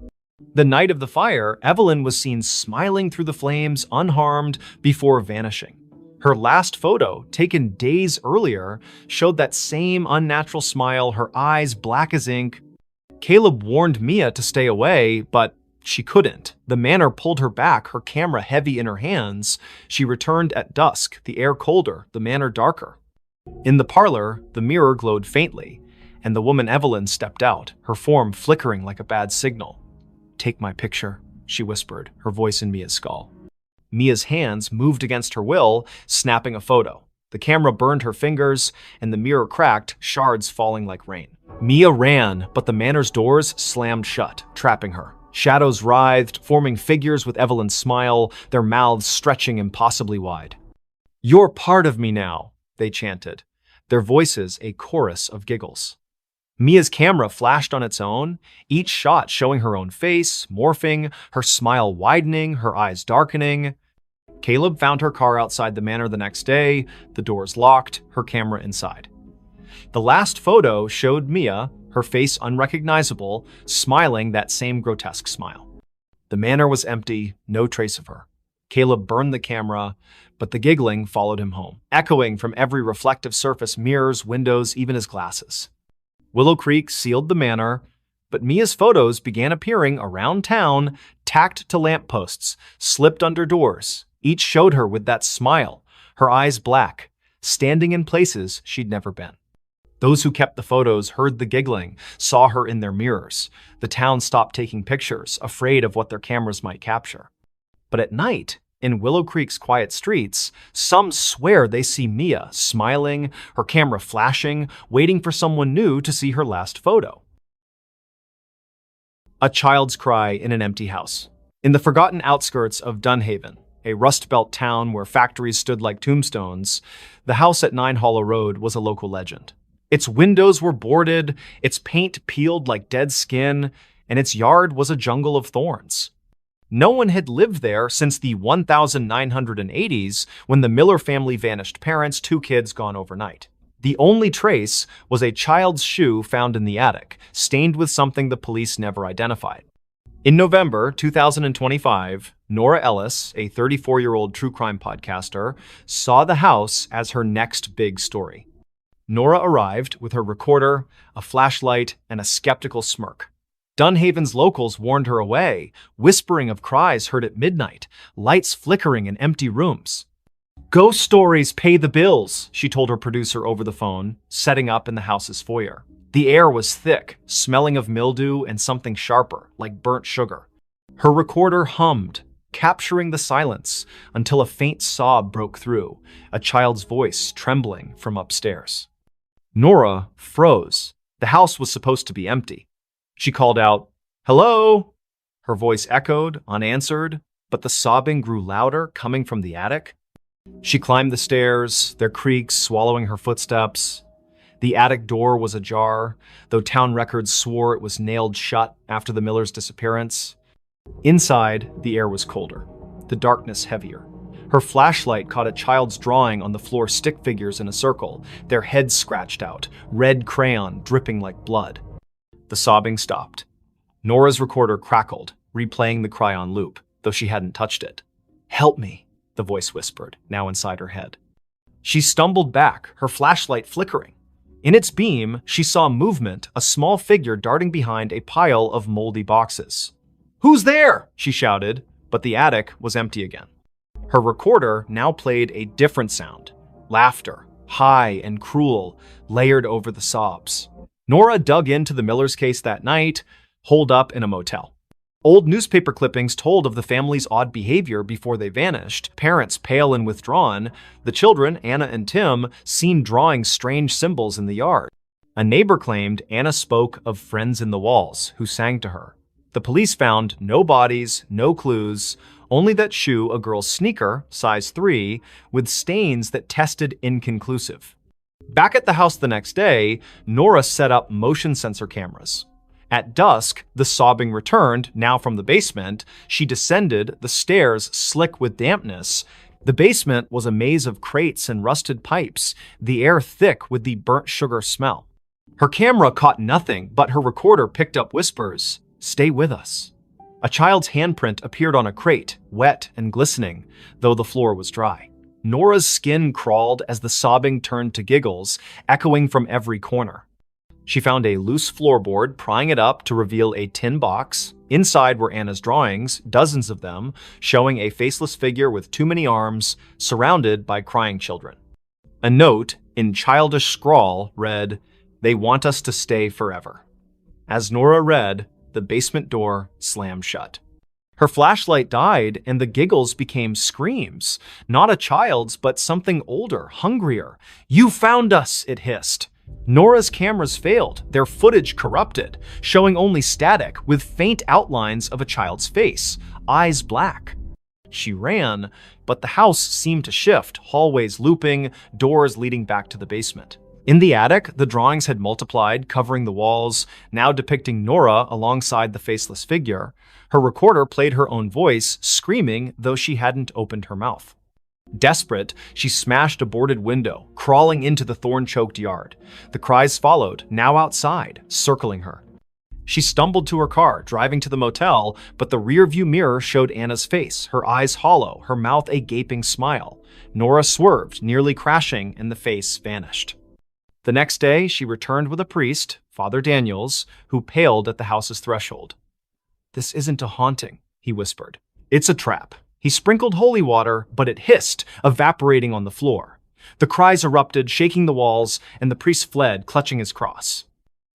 [SPEAKER 1] The night of the fire, Evelyn was seen smiling through the flames, unharmed, before vanishing. Her last photo, taken days earlier, showed that same unnatural smile, her eyes black as ink. Caleb warned Mia to stay away, but she couldn't. The manor pulled her back, her camera heavy in her hands. She returned at dusk, the air colder, the manor darker. In the parlor, the mirror glowed faintly, and the woman Evelyn stepped out, her form flickering like a bad signal. "Take my picture," she whispered, her voice in Mia's skull. Mia's hands moved against her will, snapping a photo. The camera burned her fingers, and the mirror cracked, shards falling like rain. Mia ran, but the manor's doors slammed shut, trapping her. Shadows writhed, forming figures with Evelyn's smile, their mouths stretching impossibly wide. "You're part of me now," they chanted, their voices a chorus of giggles. Mia's camera flashed on its own, each shot showing her own face, morphing, her smile widening, her eyes darkening. Caleb found her car outside the manor the next day, the doors locked, her camera inside. The last photo showed Mia, her face unrecognizable, smiling that same grotesque smile. The manor was empty, no trace of her. Caleb burned the camera, but the giggling followed him home, echoing from every reflective surface, mirrors, windows, even his glasses. Willow Creek sealed the manor, but Mia's photos began appearing around town, tacked to lampposts, slipped under doors. Each showed her with that smile, her eyes black, standing in places she'd never been. Those who kept the photos heard the giggling, saw her in their mirrors. The town stopped taking pictures, afraid of what their cameras might capture. But at night, in Willow Creek's quiet streets, some swear they see Mia smiling, her camera flashing, waiting for someone new to see her last photo. A child's cry in an empty house. In the forgotten outskirts of Dunhaven, a Rust Belt town where factories stood like tombstones, the house at 9 Hollow Road was a local legend. Its windows were boarded, its paint peeled like dead skin, and its yard was a jungle of thorns. No one had lived there since the 1980s, when the Miller family vanished, parents, 2 kids gone overnight. The only trace was a child's shoe found in the attic, stained with something the police never identified. In November 2025, Nora Ellis, a 34-year-old true crime podcaster, saw the house as her next big story. Nora arrived with her recorder, a flashlight, and a skeptical smirk. Dunhaven's locals warned her away, whispering of cries heard at midnight, lights flickering in empty rooms. "Ghost stories pay the bills," she told her producer over the phone, setting up in the house's foyer. The air was thick, smelling of mildew and something sharper, like burnt sugar. Her recorder hummed, capturing the silence until a faint sob broke through, a child's voice trembling from upstairs. Nora froze. The house was supposed to be empty. She called out, "Hello?" Her voice echoed, unanswered, but the sobbing grew louder, coming from the attic. She climbed the stairs, their creaks swallowing her footsteps. The attic door was ajar, though town records swore it was nailed shut after the Millers' disappearance. Inside, the air was colder, the darkness heavier. Her flashlight caught a child's drawing on the floor, stick figures in a circle, their heads scratched out, red crayon dripping like blood. The sobbing stopped. Nora's recorder crackled, replaying the cry on loop, though she hadn't touched it. "Help me," the voice whispered, now inside her head. She stumbled back, her flashlight flickering. In its beam, she saw movement, a small figure darting behind a pile of moldy boxes. "Who's there?" she shouted, but the attic was empty again. Her recorder now played a different sound, laughter, high and cruel, layered over the sobs. Nora dug into the Millers' case that night, holed up in a motel. Old newspaper clippings told of the family's odd behavior before they vanished, parents pale and withdrawn, the children, Anna and Tim, seen drawing strange symbols in the yard. A neighbor claimed Anna spoke of friends in the walls who sang to her. The police found no bodies, no clues, only that shoe, a girl's sneaker, size 3, with stains that tested inconclusive. Back at the house the next day, Nora set up motion sensor cameras. At dusk, the sobbing returned, now from the basement. She descended, the stairs slick with dampness. The basement was a maze of crates and rusted pipes, the air thick with the burnt sugar smell. Her camera caught nothing, but her recorder picked up whispers. "Stay with us." A child's handprint appeared on a crate, wet and glistening, though the floor was dry. Nora's skin crawled as the sobbing turned to giggles, echoing from every corner. She found a loose floorboard, prying it up to reveal a tin box. Inside were Anna's drawings, dozens of them, showing a faceless figure with too many arms, surrounded by crying children. A note, in childish scrawl, read, "They want us to stay forever." As Nora read, the basement door slammed shut. Her flashlight died, and the giggles became screams. Not a child's, but something older, hungrier. "You found us," it hissed. Nora's cameras failed, their footage corrupted, showing only static with faint outlines of a child's face, eyes black. She ran, but the house seemed to shift, hallways looping, doors leading back to the basement. In the attic, the drawings had multiplied, covering the walls, now depicting Nora alongside the faceless figure. Her recorder played her own voice, screaming, though she hadn't opened her mouth. Desperate, she smashed a boarded window, crawling into the thorn-choked yard. The cries followed, now outside, circling her. She stumbled to her car, driving to the motel, but the rearview mirror showed Anna's face, her eyes hollow, her mouth a gaping smile. Nora swerved, nearly crashing, and the face vanished. The next day, she returned with a priest, Father Daniels, who paled at the house's threshold. "This isn't a haunting," he whispered. "It's a trap." He sprinkled holy water, but it hissed, evaporating on the floor. The cries erupted, shaking the walls, and the priest fled, clutching his cross.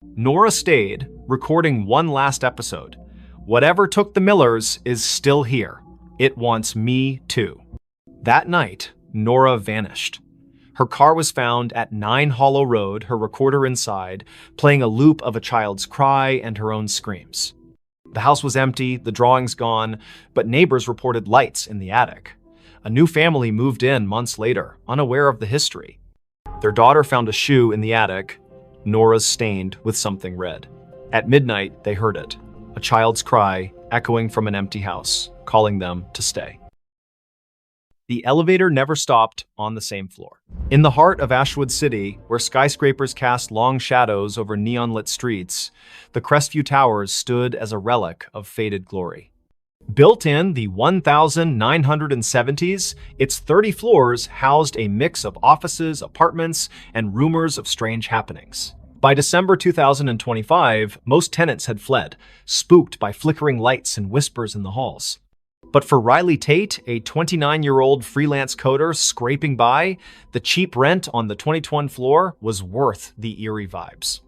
[SPEAKER 1] Nora stayed, recording one last episode. "Whatever took the Millers is still here. It wants me too." That night, Nora vanished. Her car was found at 9 Hollow Road, her recorder inside, playing a loop of a child's cry and her own screams. The house was empty, the drawings gone, but neighbors reported lights in the attic. A new family moved in months later, unaware of the history. Their daughter found a shoe in the attic, Nora's stained with something red. At midnight, they heard it, a child's cry echoing from an empty house, calling them to stay. The elevator never stopped on the same floor. In the heart of Ashwood City, where skyscrapers cast long shadows over neon-lit streets, the Crestview Towers stood as a relic of faded glory. Built in the 1970s, its 30 floors housed a mix of offices, apartments, and rumors of strange happenings. By December 2025, most tenants had fled, spooked by flickering lights and whispers in the halls. But for Riley Tate, a 29-year-old freelance coder scraping by, the cheap rent on the 2021 floor was worth the eerie vibes.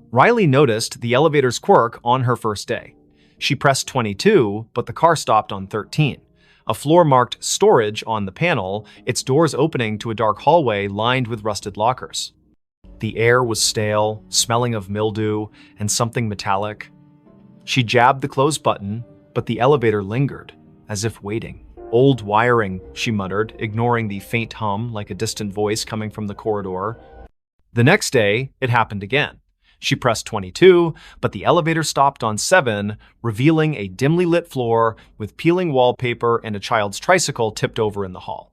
[SPEAKER 1] Riley noticed the elevator's quirk on her first day. She pressed 22, but the car stopped on 13. A floor marked storage on the panel, its doors opening to a dark hallway lined with rusted lockers. The air was stale, smelling of mildew and something metallic. She jabbed the close button, but the elevator lingered, as if waiting. "Old wiring," she muttered, ignoring the faint hum like a distant voice coming from the corridor. The next day, it happened again. She pressed 22, but the elevator stopped on 7, revealing a dimly lit floor with peeling wallpaper and a child's tricycle tipped over in the hall.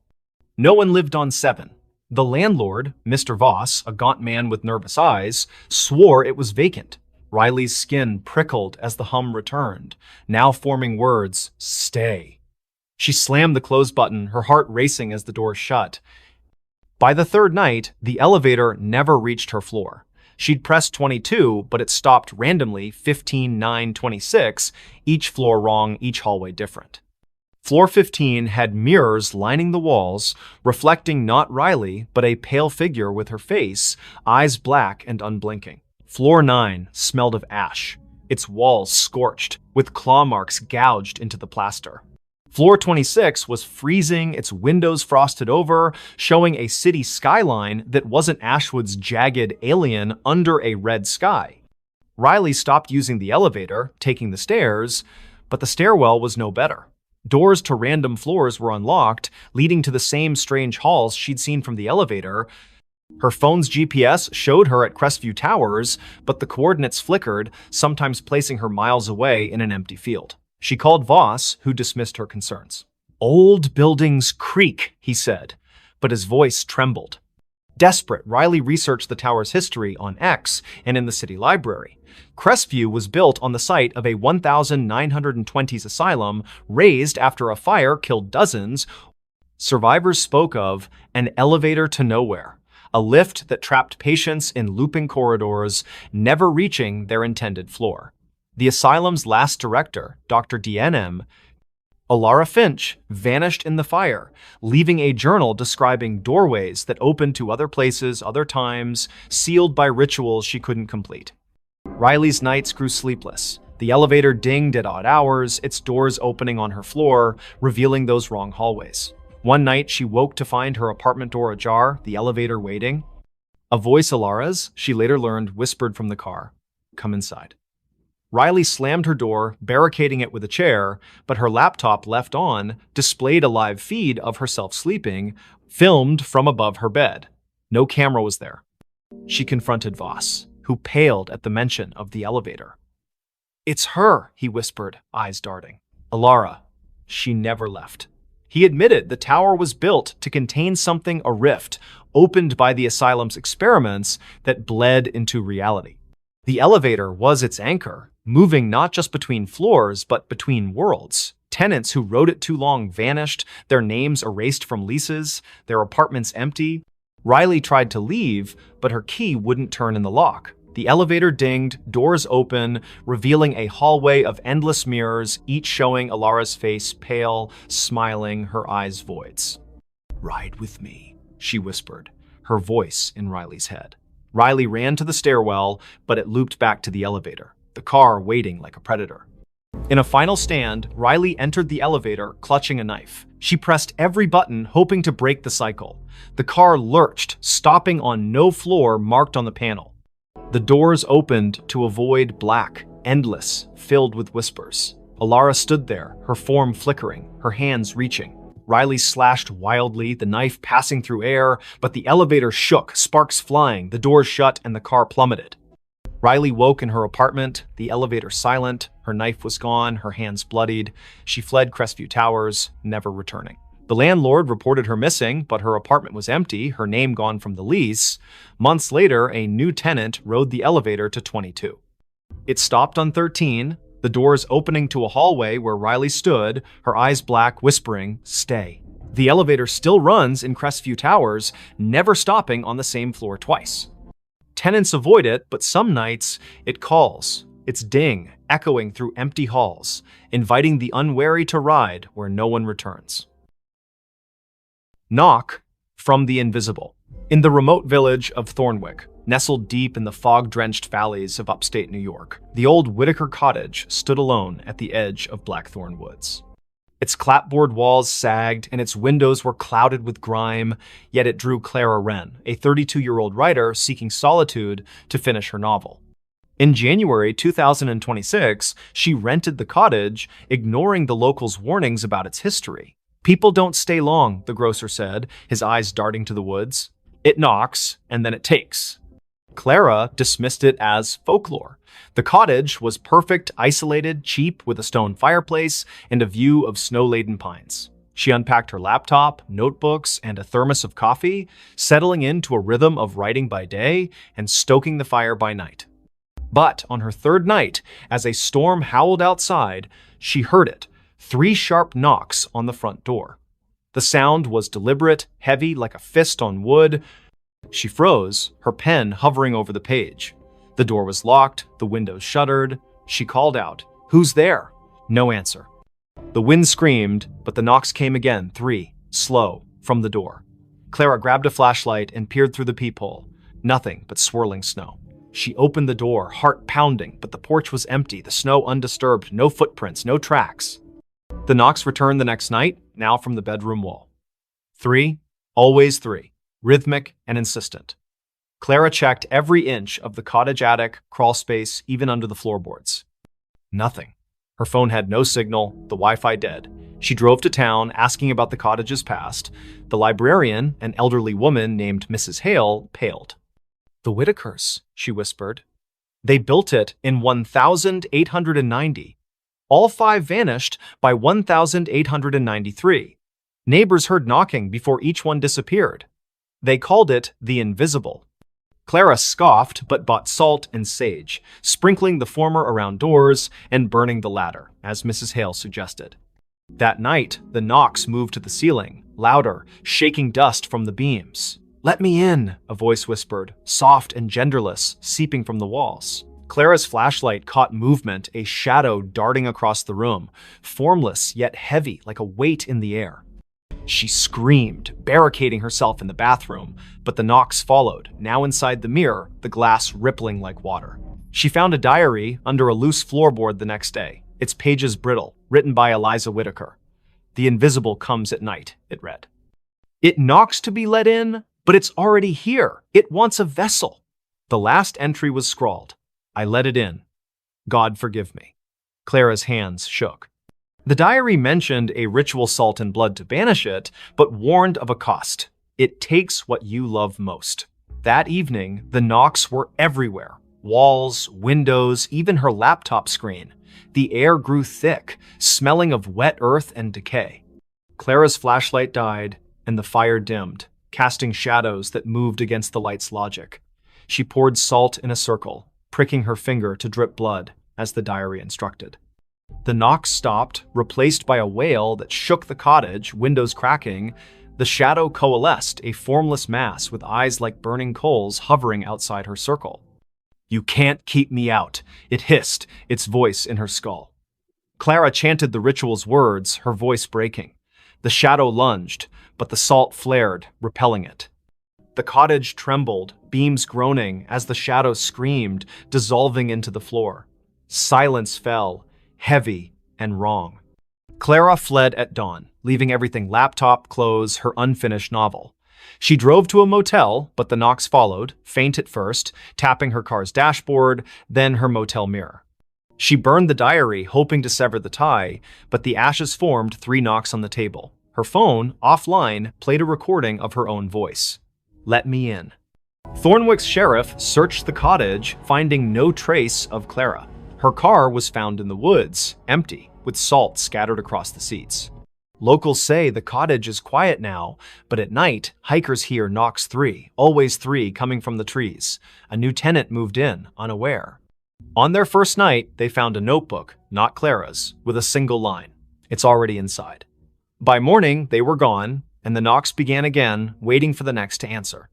[SPEAKER 1] No one lived on 7. The landlord, Mr. Voss, a gaunt man with nervous eyes, swore it was vacant. Riley's skin prickled as the hum returned, now forming words, "Stay." She slammed the close button, her heart racing as the door shut. By the third night, the elevator never reached her floor. She'd pressed 22, but it stopped randomly 15, 9, 26, each floor wrong, each hallway different. Floor 15 had mirrors lining the walls, reflecting not Riley, but a pale figure with her face, eyes black and unblinking. Floor 9 smelled of ash, its walls scorched, with claw marks gouged into the plaster. Floor 26 was freezing, its windows frosted over, showing a city skyline that wasn't Ashwood's jagged alien under a red sky. Riley stopped using the elevator, taking the stairs, but the stairwell was no better. Doors to random floors were unlocked, leading to the same strange halls she'd seen from the elevator. Her phone's GPS showed her at Crestview Towers, but the coordinates flickered, sometimes placing her miles away in an empty field. She called Voss, who dismissed her concerns. "Old buildings creak," he said, but his voice trembled. Desperate, Riley researched the tower's history on X and in the city library. Crestview was built on the site of a 1920s asylum razed after a fire killed dozens. Survivors spoke of an elevator to nowhere, a lift that trapped patients in looping corridors, never reaching their intended floor. The asylum's last director, Dr. DNM, Alara Finch, vanished in the fire, leaving a journal describing doorways that opened to other places, other times, sealed by rituals she couldn't complete. Riley's nights grew sleepless. The elevator dinged at odd hours, its doors opening on her floor, revealing those wrong hallways. One night, she woke to find her apartment door ajar, the elevator waiting. A voice, Alara's, she later learned, whispered from the car, "Come inside." Riley slammed her door, barricading it with a chair, but her laptop, left on, displayed a live feed of herself sleeping, filmed from above her bed. No camera was there. She confronted Voss, who paled at the mention of the elevator. "It's her," he whispered, eyes darting. "Alara, she never left." He admitted the tower was built to contain something, a rift, opened by the asylum's experiments that bled into reality. The elevator was its anchor, moving not just between floors, but between worlds. Tenants who rode it too long vanished, their names erased from leases, their apartments empty. Riley tried to leave, but her key wouldn't turn in the lock. The elevator dinged, doors open, revealing a hallway of endless mirrors, each showing Alara's face pale, smiling, her eyes voids. "Ride with me," she whispered, her voice in Riley's head. Riley ran to the stairwell, but it looped back to the elevator, the car waiting like a predator. In a final stand, Riley entered the elevator, clutching a knife. She pressed every button, hoping to break the cycle. The car lurched, stopping on no floor marked on the panel. The doors opened to a void black, endless, filled with whispers. Alara stood there, her form flickering, her hands reaching. Riley slashed wildly, the knife passing through air, but the elevator shook, sparks flying, the doors shut, and the car plummeted. Riley woke in her apartment, the elevator silent, her knife was gone, her hands bloodied. She fled Crestview Towers, never returning. The landlord reported her missing, but her apartment was empty, her name gone from the lease. Months later, a new tenant rode the elevator to 22. It stopped on 13, the doors opening to a hallway where Riley stood, her eyes black, whispering, "Stay." The elevator still runs in Crestview Towers, never stopping on the same floor twice. Tenants avoid it, but some nights it calls, its ding echoing through empty halls, inviting the unwary to ride where no one returns. Knock from the invisible. In the remote village of Thornwick, nestled deep in the fog-drenched valleys of upstate New York, the old Whitaker cottage stood alone at the edge of Blackthorn Woods. Its clapboard walls sagged and its windows were clouded with grime, yet it drew Clara Wren, a 32-year-old writer seeking solitude to finish her novel. In January 2026, she rented the cottage, ignoring the locals' warnings about its history. "People don't stay long," the grocer said, his eyes darting to the woods. "It knocks, and then it takes." Clara dismissed it as folklore. The cottage was perfect, isolated, cheap, with a stone fireplace and a view of snow-laden pines. She unpacked her laptop, notebooks, and a thermos of coffee, settling into a rhythm of writing by day and stoking the fire by night. But on her third night, as a storm howled outside, she heard it, 3 sharp knocks on the front door. The sound was deliberate, heavy like a fist on wood. She froze, her pen hovering over the page. The door was locked, the windows shuttered. She called out, "Who's there?" No answer. The wind screamed, but the knocks came again, 3, slow, from the door. Clara grabbed a flashlight and peered through the peephole. Nothing but swirling snow. She opened the door, heart pounding, but the porch was empty, the snow undisturbed, no footprints, no tracks. The knocks returned the next night, now from the bedroom wall. 3, always 3, rhythmic and insistent. Clara checked every inch of the cottage attic, crawl space, even under the floorboards. Nothing. Her phone had no signal, the Wi-Fi dead. She drove to town, asking about the cottage's past. The librarian, an elderly woman named Mrs. Hale, paled. "The Whitakers," she whispered. "They built it in 1890. All 5 vanished by 1893. Neighbors heard knocking before each one disappeared. They called it the Invisible." Clara scoffed but bought salt and sage, sprinkling the former around doors and burning the latter, as Mrs. Hale suggested. That night, the knocks moved to the ceiling, louder, shaking dust from the beams. "Let me in," a voice whispered, soft and genderless, seeping from the walls. Clara's flashlight caught movement, a shadow darting across the room, formless yet heavy like a weight in the air. She screamed, barricading herself in the bathroom, but the knocks followed, now inside the mirror, the glass rippling like water. She found a diary under a loose floorboard the next day, its pages brittle, written by Eliza Whitaker. "The invisible comes at night," it read. "It knocks to be let in, but it's already here. It wants a vessel." The last entry was scrawled, "I let it in. God forgive me." Clara's hands shook. The diary mentioned a ritual salt and blood to banish it, but warned of a cost. It takes what you love most. That evening, the knocks were everywhere. Walls, windows, even her laptop screen. The air grew thick, smelling of wet earth and decay. Clara's flashlight died, and the fire dimmed, casting shadows that moved against the light's logic. She poured salt in a circle, pricking her finger to drip blood, as the diary instructed. The knocks stopped, replaced by a wail that shook the cottage, windows cracking. The shadow coalesced, a formless mass with eyes like burning coals hovering outside her circle. "You can't keep me out," it hissed, its voice in her skull. Clara chanted the ritual's words, her voice breaking. The shadow lunged, but the salt flared, repelling it. The cottage trembled, beams groaning as the shadow screamed, dissolving into the floor. Silence fell, heavy and wrong. Clara fled at dawn, leaving everything: laptop, clothes, her unfinished novel. She drove to a motel, but the knocks followed, faint at first, tapping her car's dashboard, then her motel mirror. She burned the diary, hoping to sever the tie, but the ashes formed 3 knocks on the table. Her phone, offline, played a recording of her own voice. "Let me in." Thornwick's sheriff searched the cottage, finding no trace of Clara. Her car was found in the woods, empty, with salt scattered across the seats. Locals say the cottage is quiet now, but at night, hikers hear knocks 3, always 3 coming from the trees. A new tenant moved in, unaware. On their first night, they found a notebook, not Clara's, with a single line. It's already inside. By morning, they were gone, and the knocks began again, waiting for the next to answer.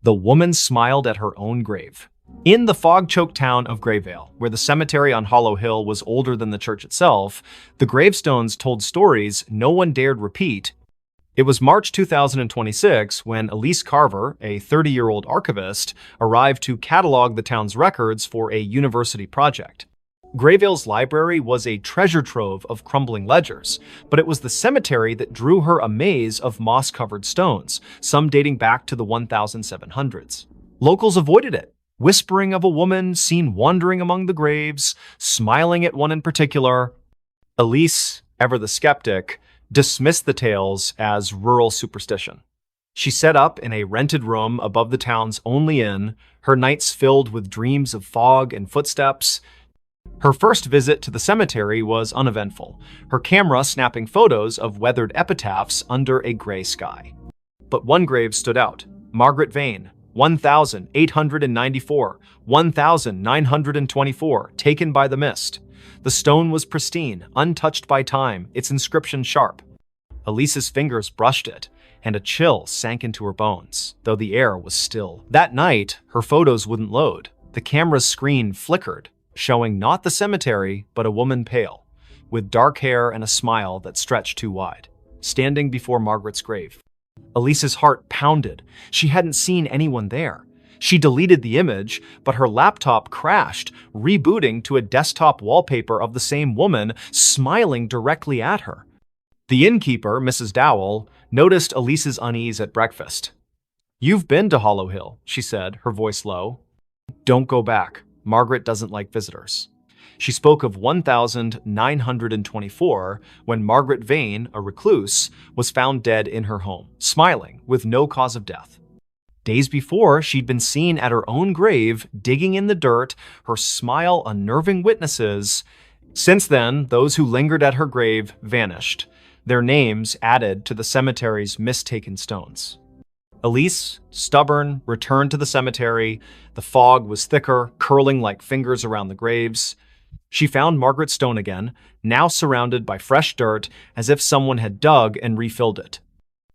[SPEAKER 1] The woman smiled at her own grave. In the fog-choked town of Grayvale, where the cemetery on Hollow Hill was older than the church itself, the gravestones told stories no one dared repeat. It was March 2026 when Elise Carver, a 30-year-old archivist, arrived to catalog the town's records for a university project. Grayvale's library was a treasure trove of crumbling ledgers, but it was the cemetery that drew her a maze of moss-covered stones, some dating back to the 1700s. Locals avoided it, whispering of a woman seen wandering among the graves, smiling at one in particular. Elise, ever the skeptic, dismissed the tales as rural superstition. She set up in a rented room above the town's only inn, her nights filled with dreams of fog and footsteps. Her first visit to the cemetery was uneventful, her camera snapping photos of weathered epitaphs under a gray sky. But one grave stood out: Margaret Vane, 1894, 1924, taken by the mist. The stone was pristine, untouched by time, its inscription sharp. Elise's fingers brushed it, and a chill sank into her bones, though the air was still. That night, her photos wouldn't load. The camera's screen flickered, showing not the cemetery, but a woman pale, with dark hair and a smile that stretched too wide, standing before Margaret's grave. Elise's heart pounded. She hadn't seen anyone there. She deleted the image, but her laptop crashed, rebooting to a desktop wallpaper of the same woman smiling directly at her. The innkeeper, Mrs. Dowell, noticed Elise's unease at breakfast. "You've been to Hollow Hill," she said, her voice low. "Don't go back. Margaret doesn't like visitors." She spoke of 1924, when Margaret Vane, a recluse, was found dead in her home, smiling, with no cause of death. Days before, she'd been seen at her own grave, digging in the dirt, her smile unnerving witnesses. Since then, those who lingered at her grave vanished, their names added to the cemetery's mistaken stones. Elise, stubborn, returned to the cemetery. The fog was thicker, curling like fingers around the graves. She found Margaret's stone again, now surrounded by fresh dirt, as if someone had dug and refilled it.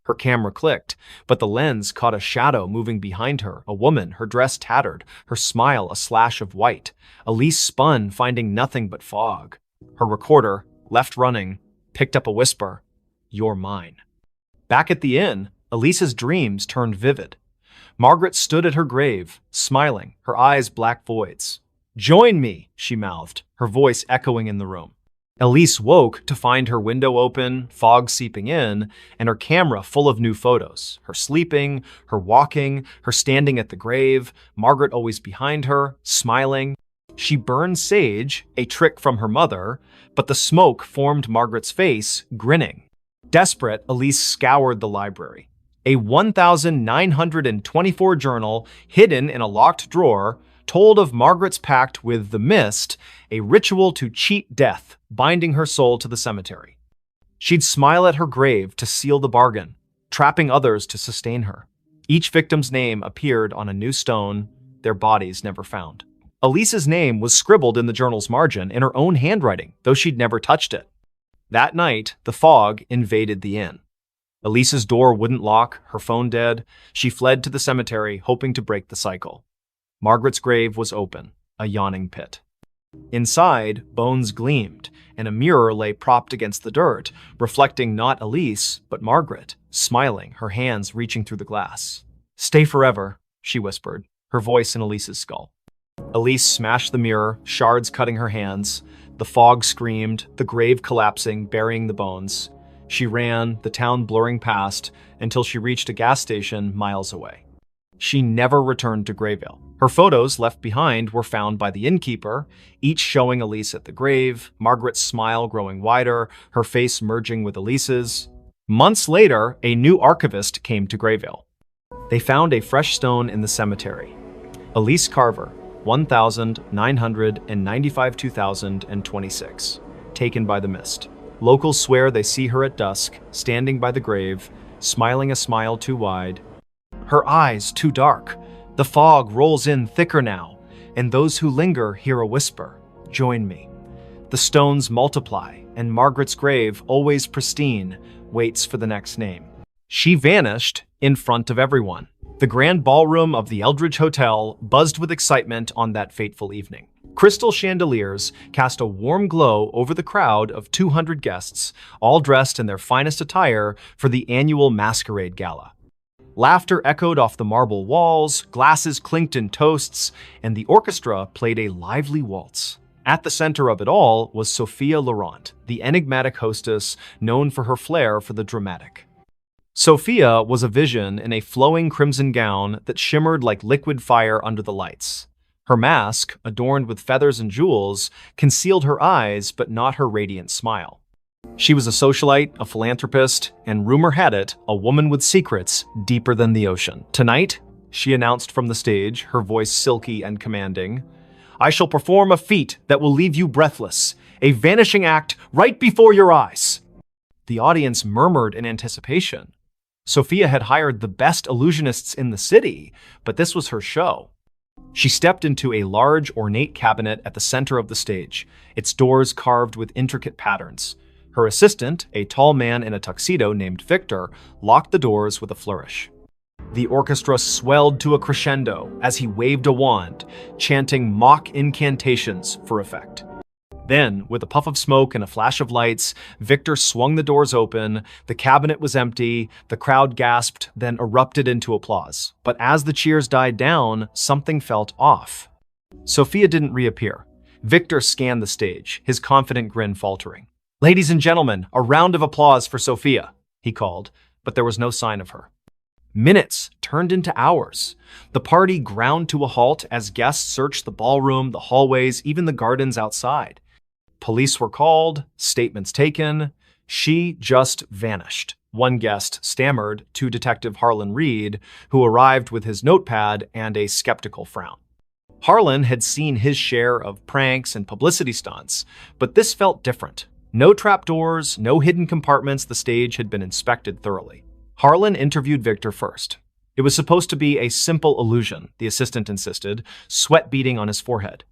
[SPEAKER 1] Her camera clicked, but the lens caught a shadow moving behind her, a woman, her dress tattered, her smile a slash of white. Elise spun, finding nothing but fog. Her recorder, left running, picked up a whisper: "You're mine." Back at the inn, Elise's dreams turned vivid. Margaret stood at her grave, smiling, her eyes black voids. "Join me," she mouthed, her voice echoing in the room. Elise woke to find her window open, fog seeping in, and her camera full of new photos. Her sleeping, her walking, her standing at the grave, Margaret always behind her, smiling. She burned sage, a trick from her mother, but the smoke formed Margaret's face, grinning. Desperate, Elise scoured the library. A 1924 journal, hidden in a locked drawer, told of Margaret's pact with the mist, a ritual to cheat death, binding her soul to the cemetery. She'd smile at her grave to seal the bargain, trapping others to sustain her. Each victim's name appeared on a new stone, their bodies never found. Elise's name was scribbled in the journal's margin in her own handwriting, though she'd never touched it. That night, the fog invaded the inn. Elise's door wouldn't lock, her phone dead. She fled to the cemetery, hoping to break the cycle. Margaret's grave was open, a yawning pit. Inside, bones gleamed, and a mirror lay propped against the dirt, reflecting not Elise, but Margaret, smiling, her hands reaching through the glass. "Stay forever," she whispered, her voice in Elise's skull. Elise smashed the mirror, shards cutting her hands. The fog screamed, the grave collapsing, burying the bones. She ran, the town blurring past, until she reached a gas station miles away. She never returned to Grayvale. Her photos left behind were found by the innkeeper, each showing Elise at the grave, Margaret's smile growing wider, her face merging with Elise's. Months later, a new archivist came to Grayvale. They found a fresh stone in the cemetery. Elise Carver, 1995-2026, taken by the mist. Locals swear they see her at dusk, standing by the grave, smiling a smile too wide. Her eyes too dark. The fog rolls in thicker now, and those who linger hear a whisper, "Join me." The stones multiply, and Margaret's grave, always pristine, waits for the next name. She vanished in front of everyone. The grand ballroom of the Eldridge Hotel buzzed with excitement on that fateful evening. Crystal chandeliers cast a warm glow over the crowd of 200 guests, all dressed in their finest attire for the annual masquerade gala. Laughter echoed off the marble walls, glasses clinked in toasts, and the orchestra played a lively waltz. At the center of it all was Sophia Laurent, the enigmatic hostess known for her flair for the dramatic. Sophia was a vision in a flowing crimson gown that shimmered like liquid fire under the lights. Her mask, adorned with feathers and jewels, concealed her eyes but not her radiant smile. She was a socialite, a philanthropist, and rumor had it, a woman with secrets deeper than the ocean. "Tonight," she announced from the stage, her voice silky and commanding, "I shall perform a feat that will leave you breathless, a vanishing act right before your eyes." The audience murmured in anticipation. Sophia had hired the best illusionists in the city, but this was her show. She stepped into a large, ornate cabinet at the center of the stage, its doors carved with intricate patterns. Her assistant, a tall man in a tuxedo named Victor, locked the doors with a flourish. The orchestra swelled to a crescendo as he waved a wand, chanting mock incantations for effect. Then, with a puff of smoke and a flash of lights, Victor swung the doors open. The cabinet was empty, the crowd gasped, then erupted into applause. But as the cheers died down, something felt off. Sophia didn't reappear. Victor scanned the stage, his confident grin faltering. "Ladies and gentlemen, a round of applause for Sophia," he called, but there was no sign of her. Minutes turned into hours. The party ground to a halt as guests searched the ballroom, the hallways, even the gardens outside. Police were called, statements taken. She just vanished. One guest stammered to Detective Harlan Reed, who arrived with his notepad and a skeptical frown. Harlan had seen his share of pranks and publicity stunts, but this felt different. No trapdoors, no hidden compartments. The stage had been inspected thoroughly. Harlan interviewed Victor first. It was supposed to be a simple illusion, the assistant insisted, sweat beading on his forehead.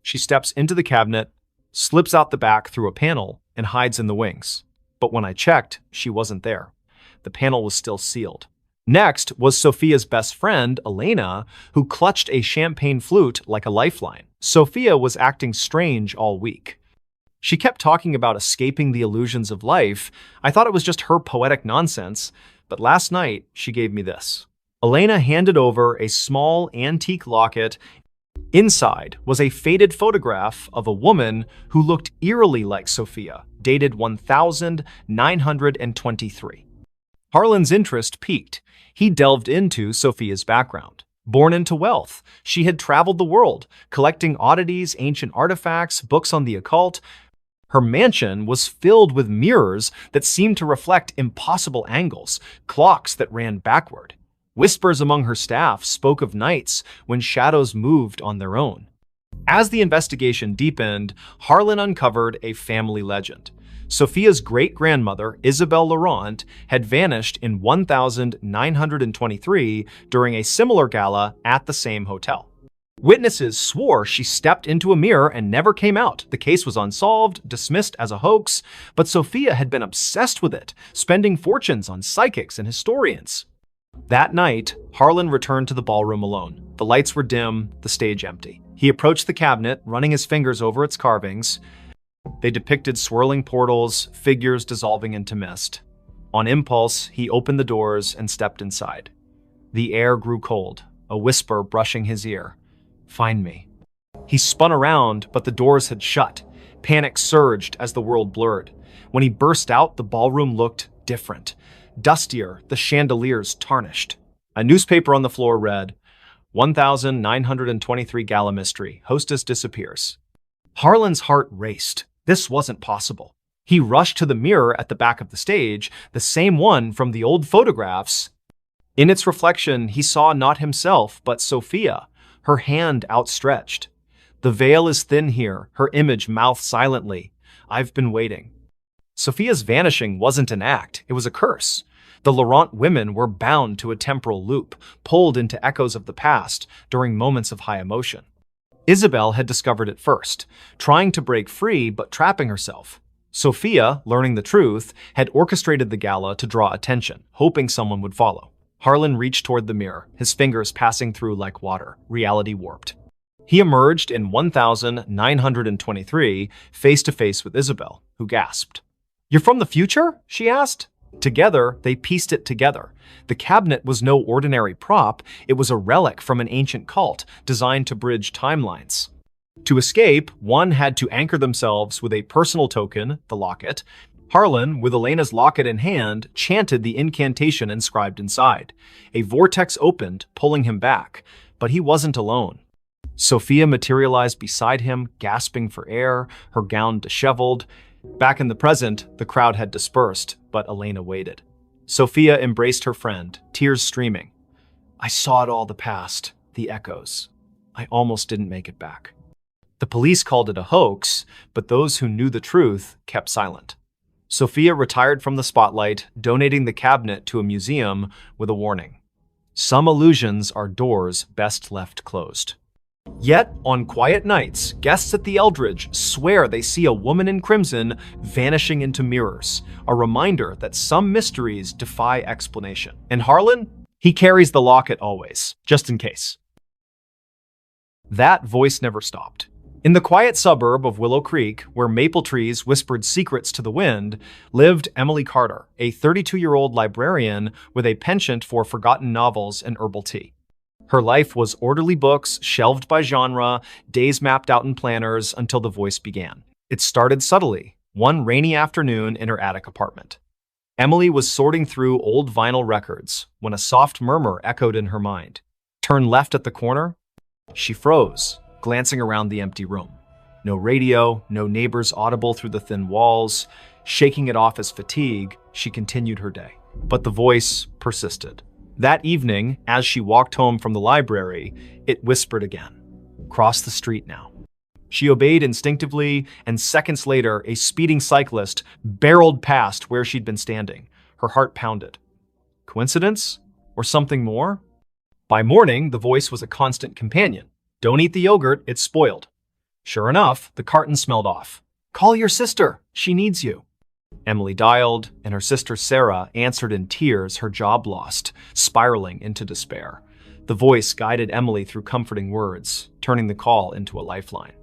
[SPEAKER 1] She steps into the cabinet, slips out the back through a panel, and hides in the wings. But when I checked, she wasn't there. The panel was still sealed. Next was Sophia's best friend, Elena, who clutched a champagne flute like a lifeline. Sophia was acting strange all week. She kept talking about escaping the illusions of life. I thought it was just her poetic nonsense, but last night she gave me this. Elena handed over a small antique locket. Inside was a faded photograph of a woman who looked eerily like Sophia, dated 1923. Harlan's interest piqued. He delved into Sophia's background. Born into wealth, she had traveled the world, collecting oddities, ancient artifacts, books on the occult. Her mansion was filled with mirrors that seemed to reflect impossible angles, clocks that ran backward. Whispers among her staff spoke of nights when shadows moved on their own. As the investigation deepened, Harlan uncovered a family legend. Sophia's great-grandmother, Isabelle Laurent, had vanished in 1923 during a similar gala at the same hotel. Witnesses swore she stepped into a mirror and never came out. The case was unsolved, dismissed as a hoax, but Sophia had been obsessed with it, spending fortunes on psychics and historians. That night, Harlan returned to the ballroom alone. The lights were dim, the stage empty. He approached the cabinet, running his fingers over its carvings. They depicted swirling portals, figures dissolving into mist. On impulse, he opened the doors and stepped inside. The air grew cold, a whisper brushing his ear. "Find me." He spun around, but the doors had shut. Panic surged as the world blurred. When he burst out, the ballroom looked different. Dustier, the chandeliers tarnished. A newspaper on the floor read, 1923 Gala Mystery, Hostess Disappears. Harlan's heart raced. This wasn't possible. He rushed to the mirror at the back of the stage, the same one from the old photographs. In its reflection, he saw not himself, but Sophia, her hand outstretched. "The veil is thin here," her image mouthed silently. "I've been waiting." Sophia's vanishing wasn't an act, it was a curse. The Laurent women were bound to a temporal loop, pulled into echoes of the past during moments of high emotion. Isabel had discovered it first, trying to break free but trapping herself. Sophia, learning the truth, had orchestrated the gala to draw attention, hoping someone would follow. Harlan reached toward the mirror, his fingers passing through like water, reality warped. He emerged in 1923, face-to-face with Isabel, who gasped. "You're from the future?" she asked. Together, they pieced it together. The cabinet was no ordinary prop, it was a relic from an ancient cult designed to bridge timelines. To escape, one had to anchor themselves with a personal token, the locket. Harlan, with Elena's locket in hand, chanted the incantation inscribed inside. A vortex opened, pulling him back, but he wasn't alone. Sophia materialized beside him, gasping for air, her gown disheveled. Back in the present, the crowd had dispersed, but Elena waited. Sophia embraced her friend, tears streaming. "I saw it all, the past, the echoes. I almost didn't make it back." The police called it a hoax, but those who knew the truth kept silent. Sophia retired from the spotlight, donating the cabinet to a museum with a warning. Some illusions are doors best left closed. Yet, on quiet nights, guests at the Eldridge swear they see a woman in crimson vanishing into mirrors, a reminder that some mysteries defy explanation. And Harlan? He carries the locket always, just in case. That voice never stopped. In the quiet suburb of Willow Creek, where maple trees whispered secrets to the wind, lived Emily Carter, a 32-year-old librarian with a penchant for forgotten novels and herbal tea. Her life was orderly books, shelved by genre, days mapped out in planners until the voice began. It started subtly, one rainy afternoon in her attic apartment. Emily was sorting through old vinyl records when a soft murmur echoed in her mind. "Turn left at the corner." She froze, glancing around the empty room. No radio, no neighbors audible through the thin walls. Shaking it off as fatigue, she continued her day. But the voice persisted. That evening, as she walked home from the library, it whispered again. "Cross the street now." She obeyed instinctively, and seconds later, a speeding cyclist barreled past where she'd been standing. Her heart pounded. Coincidence? Or something more? By morning, the voice was a constant companion. "Don't eat the yogurt, it's spoiled." Sure enough, the carton smelled off. "Call your sister, she needs you." Emily dialed, and her sister Sarah answered in tears, her job lost, spiraling into despair. The voice guided Emily through comforting words, turning the call into a lifeline.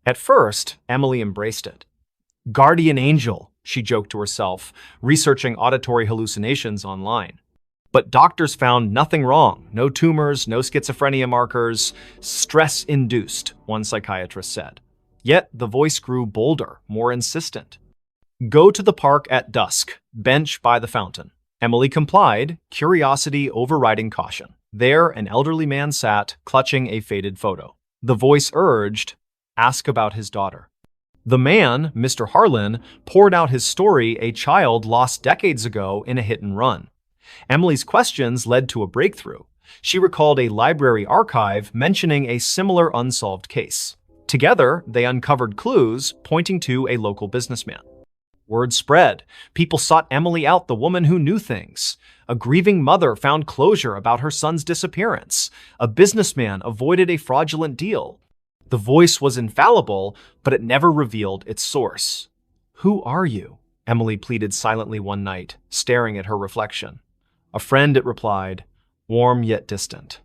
[SPEAKER 1] At first, Emily embraced it. "Guardian angel," she joked to herself, researching auditory hallucinations online. But doctors found nothing wrong. No tumors, no schizophrenia markers. Stress-induced, one psychiatrist said. Yet the voice grew bolder, more insistent. "Go to the park at dusk, bench by the fountain." Emily complied, curiosity overriding caution. There, an elderly man sat, clutching a faded photo. The voice urged, "Ask about his daughter." The man, Mr. Harlan, poured out his story, a child lost decades ago in a hit and run. Emily's questions led to a breakthrough. She recalled a library archive mentioning a similar unsolved case. Together, they uncovered clues pointing to a local businessman. Word spread. People sought Emily out, the woman who knew things. A grieving mother found closure about her son's disappearance. A businessman avoided a fraudulent deal. The voice was infallible, but it never revealed its source. "Who are you?" Emily pleaded silently one night, staring at her reflection. "A friend," it replied, warm yet distant.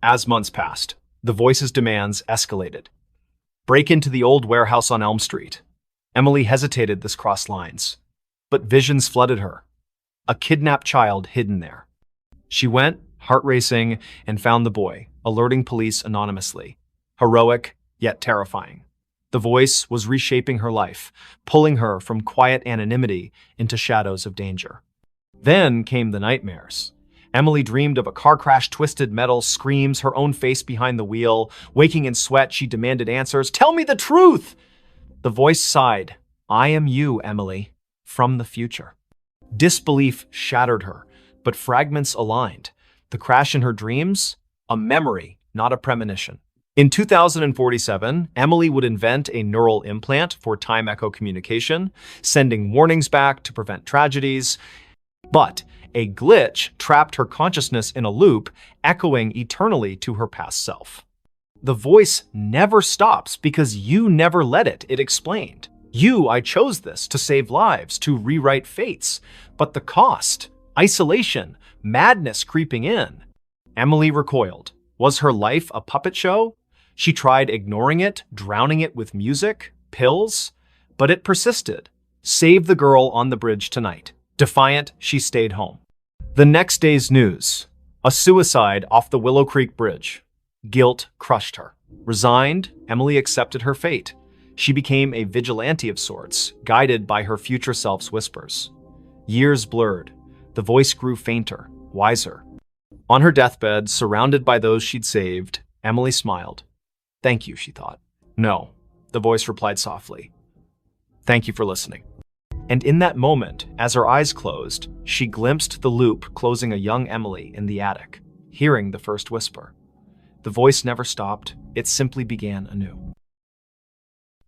[SPEAKER 1] As months passed, the voice's demands escalated. "Break into the old warehouse on Elm Street." Emily hesitated this crossed lines, but visions flooded her. A kidnapped child hidden there. She went, heart racing, and found the boy, alerting police anonymously. Heroic, yet terrifying. The voice was reshaping her life, pulling her from quiet anonymity into shadows of danger. Then came the nightmares. Emily dreamed of a car crash, twisted metal screams, her own face behind the wheel. Waking in sweat, she demanded answers. "Tell me the truth!" The voice sighed. "I am you, Emily, from the future." Disbelief shattered her, but fragments aligned. The crash in her dreams? A memory, not a premonition. In 2047, Emily would invent a neural implant for time echo communication, sending warnings back to prevent tragedies. But a glitch trapped her consciousness in a loop, echoing eternally to her past self. The voice never stops because you never let it, it explained. I chose this to save lives, to rewrite fates. But the cost, isolation, madness creeping in. Emily recoiled. Was her life a puppet show? She tried ignoring it, drowning it with music, pills, but it persisted. Save the girl on the bridge tonight. Defiant, she stayed home. The next day's news. A suicide off the Willow Creek Bridge. Guilt crushed her. Resigned, Emily accepted her fate. She became a vigilante of sorts, guided by her future self's whispers. Years blurred. The voice grew fainter, wiser. On her deathbed, surrounded by those she'd saved, Emily smiled. Thank you, she thought. No, the voice replied softly. Thank you for listening. And in that moment, as her eyes closed, she glimpsed the loop closing a young Emily in the attic, hearing the first whisper. The voice never stopped, it simply began anew.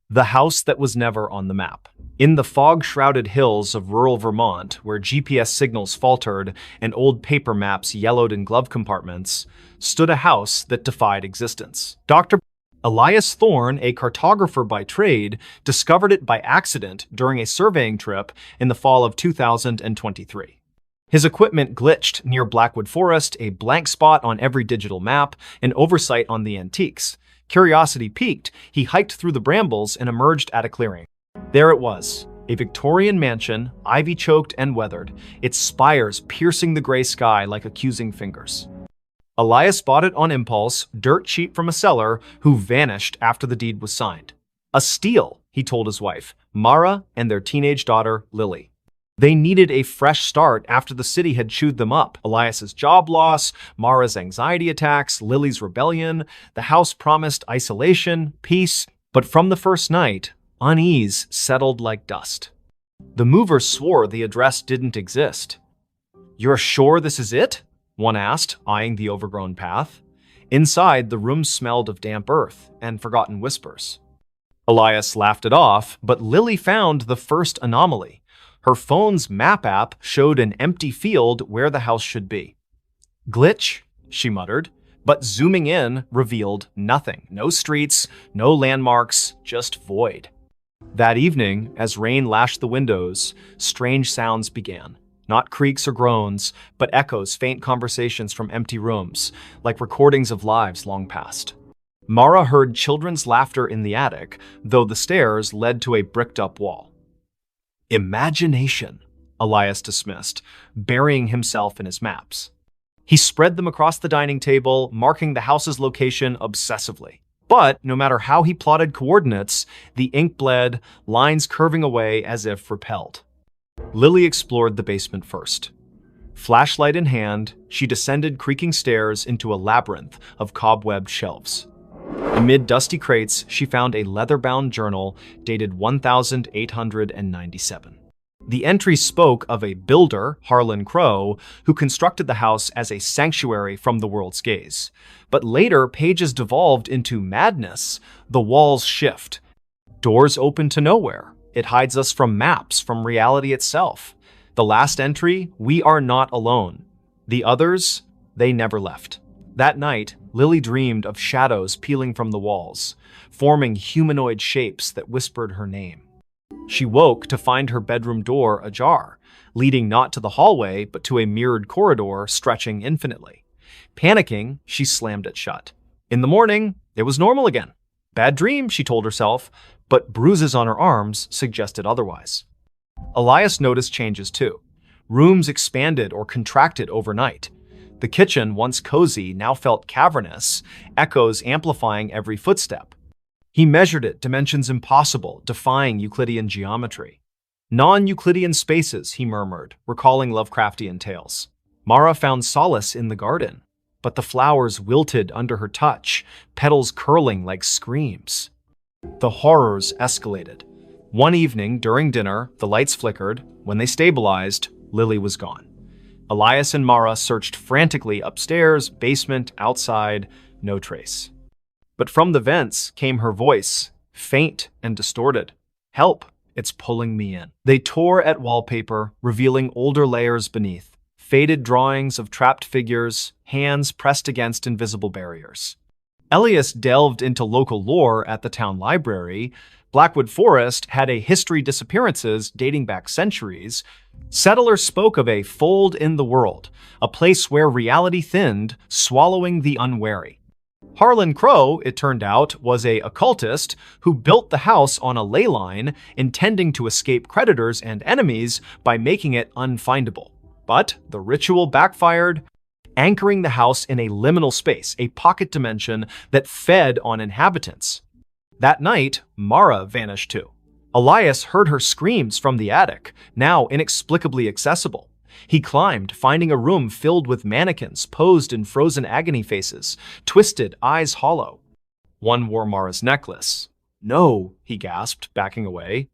[SPEAKER 1] The house that was never on the map. In the fog-shrouded hills of rural Vermont, where GPS signals faltered and old paper maps yellowed in glove compartments, stood a house that defied existence. Dr. Elias Thorne, a cartographer by trade, discovered it by accident during a surveying trip in the fall of 2023. His equipment glitched near Blackwood Forest, a blank spot on every digital map, an oversight on the antiques. Curiosity piqued, he hiked through the brambles and emerged at a clearing. There it was, a Victorian mansion, ivy-choked and weathered, its spires piercing the gray sky like accusing fingers. Elias bought it on impulse, dirt cheap from a seller who vanished after the deed was signed. A steal, he told his wife, Mara, and their teenage daughter, Lily. They needed a fresh start after the city had chewed them up. Elias's job loss, Mara's anxiety attacks, Lily's rebellion. The house promised isolation, peace, but from the first night, unease settled like dust. The movers swore the address didn't exist. You're sure this is it? One asked, eyeing the overgrown path. Inside, the room smelled of damp earth and forgotten whispers. Elias laughed it off, but Lily found the first anomaly. Her phone's map app showed an empty field where the house should be. Glitch, she muttered, but zooming in revealed nothing. No streets, no landmarks, just void. That evening, as rain lashed the windows, strange sounds began. Not creaks or groans, but echoes, faint conversations from empty rooms, like recordings of lives long past. Mara heard children's laughter in the attic, though the stairs led to a bricked-up wall. Imagination, Elias dismissed, burying himself in his maps. He spread them across the dining table, marking the house's location obsessively. But no matter how he plotted coordinates, the ink bled, lines curving away as if repelled. Lily explored the basement first. Flashlight in hand, she descended creaking stairs into a labyrinth of cobwebbed shelves. Amid dusty crates, she found a leather-bound journal dated 1897. The entry spoke of a builder, Harlan Crow, who constructed the house as a sanctuary from the world's gaze. But later, pages devolved into madness. The walls shift. Doors open to nowhere. It hides us from maps, from reality itself. The last entry, we are not alone. The others, they never left. That night, Lily dreamed of shadows peeling from the walls, forming humanoid shapes that whispered her name. She woke to find her bedroom door ajar, leading not to the hallway, but to a mirrored corridor stretching infinitely. Panicking, she slammed it shut. In the morning, it was normal again. Bad dream, she told herself, but bruises on her arms suggested otherwise. Elias noticed changes too. Rooms expanded or contracted overnight. The kitchen, once cozy, now felt cavernous, echoes amplifying every footstep. He measured it, dimensions impossible, defying Euclidean geometry. Non-Euclidean spaces, he murmured, recalling Lovecraftian tales. Mara found solace in the garden, but the flowers wilted under her touch, petals curling like screams. The horrors escalated. One evening, during dinner, the lights flickered. When they stabilized, Lily was gone. Elias and Mara searched frantically upstairs, basement, outside, no trace. But from the vents came her voice, faint and distorted. "Help! It's pulling me in." They tore at wallpaper, revealing older layers beneath. Faded drawings of trapped figures, hands pressed against invisible barriers. Elias delved into local lore at the town library. Blackwood Forest had a history of disappearances dating back centuries. Settlers spoke of a fold in the world, a place where reality thinned, swallowing the unwary. Harlan Crow, it turned out, was an occultist who built the house on a ley line, intending to escape predators and enemies by making it unfindable. But the ritual backfired, anchoring the house in a liminal space, a pocket dimension that fed on inhabitants. That night, Mara vanished too. Elias heard her screams from the attic, now inexplicably accessible. He climbed, finding a room filled with mannequins posed in frozen agony faces, twisted, eyes hollow. One wore Mara's necklace. "No," he gasped, backing away.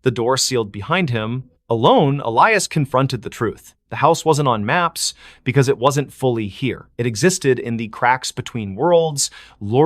[SPEAKER 1] The door sealed behind him. Alone, Elias confronted the truth. The house wasn't on maps because it wasn't fully here. It existed in the cracks between worlds, luring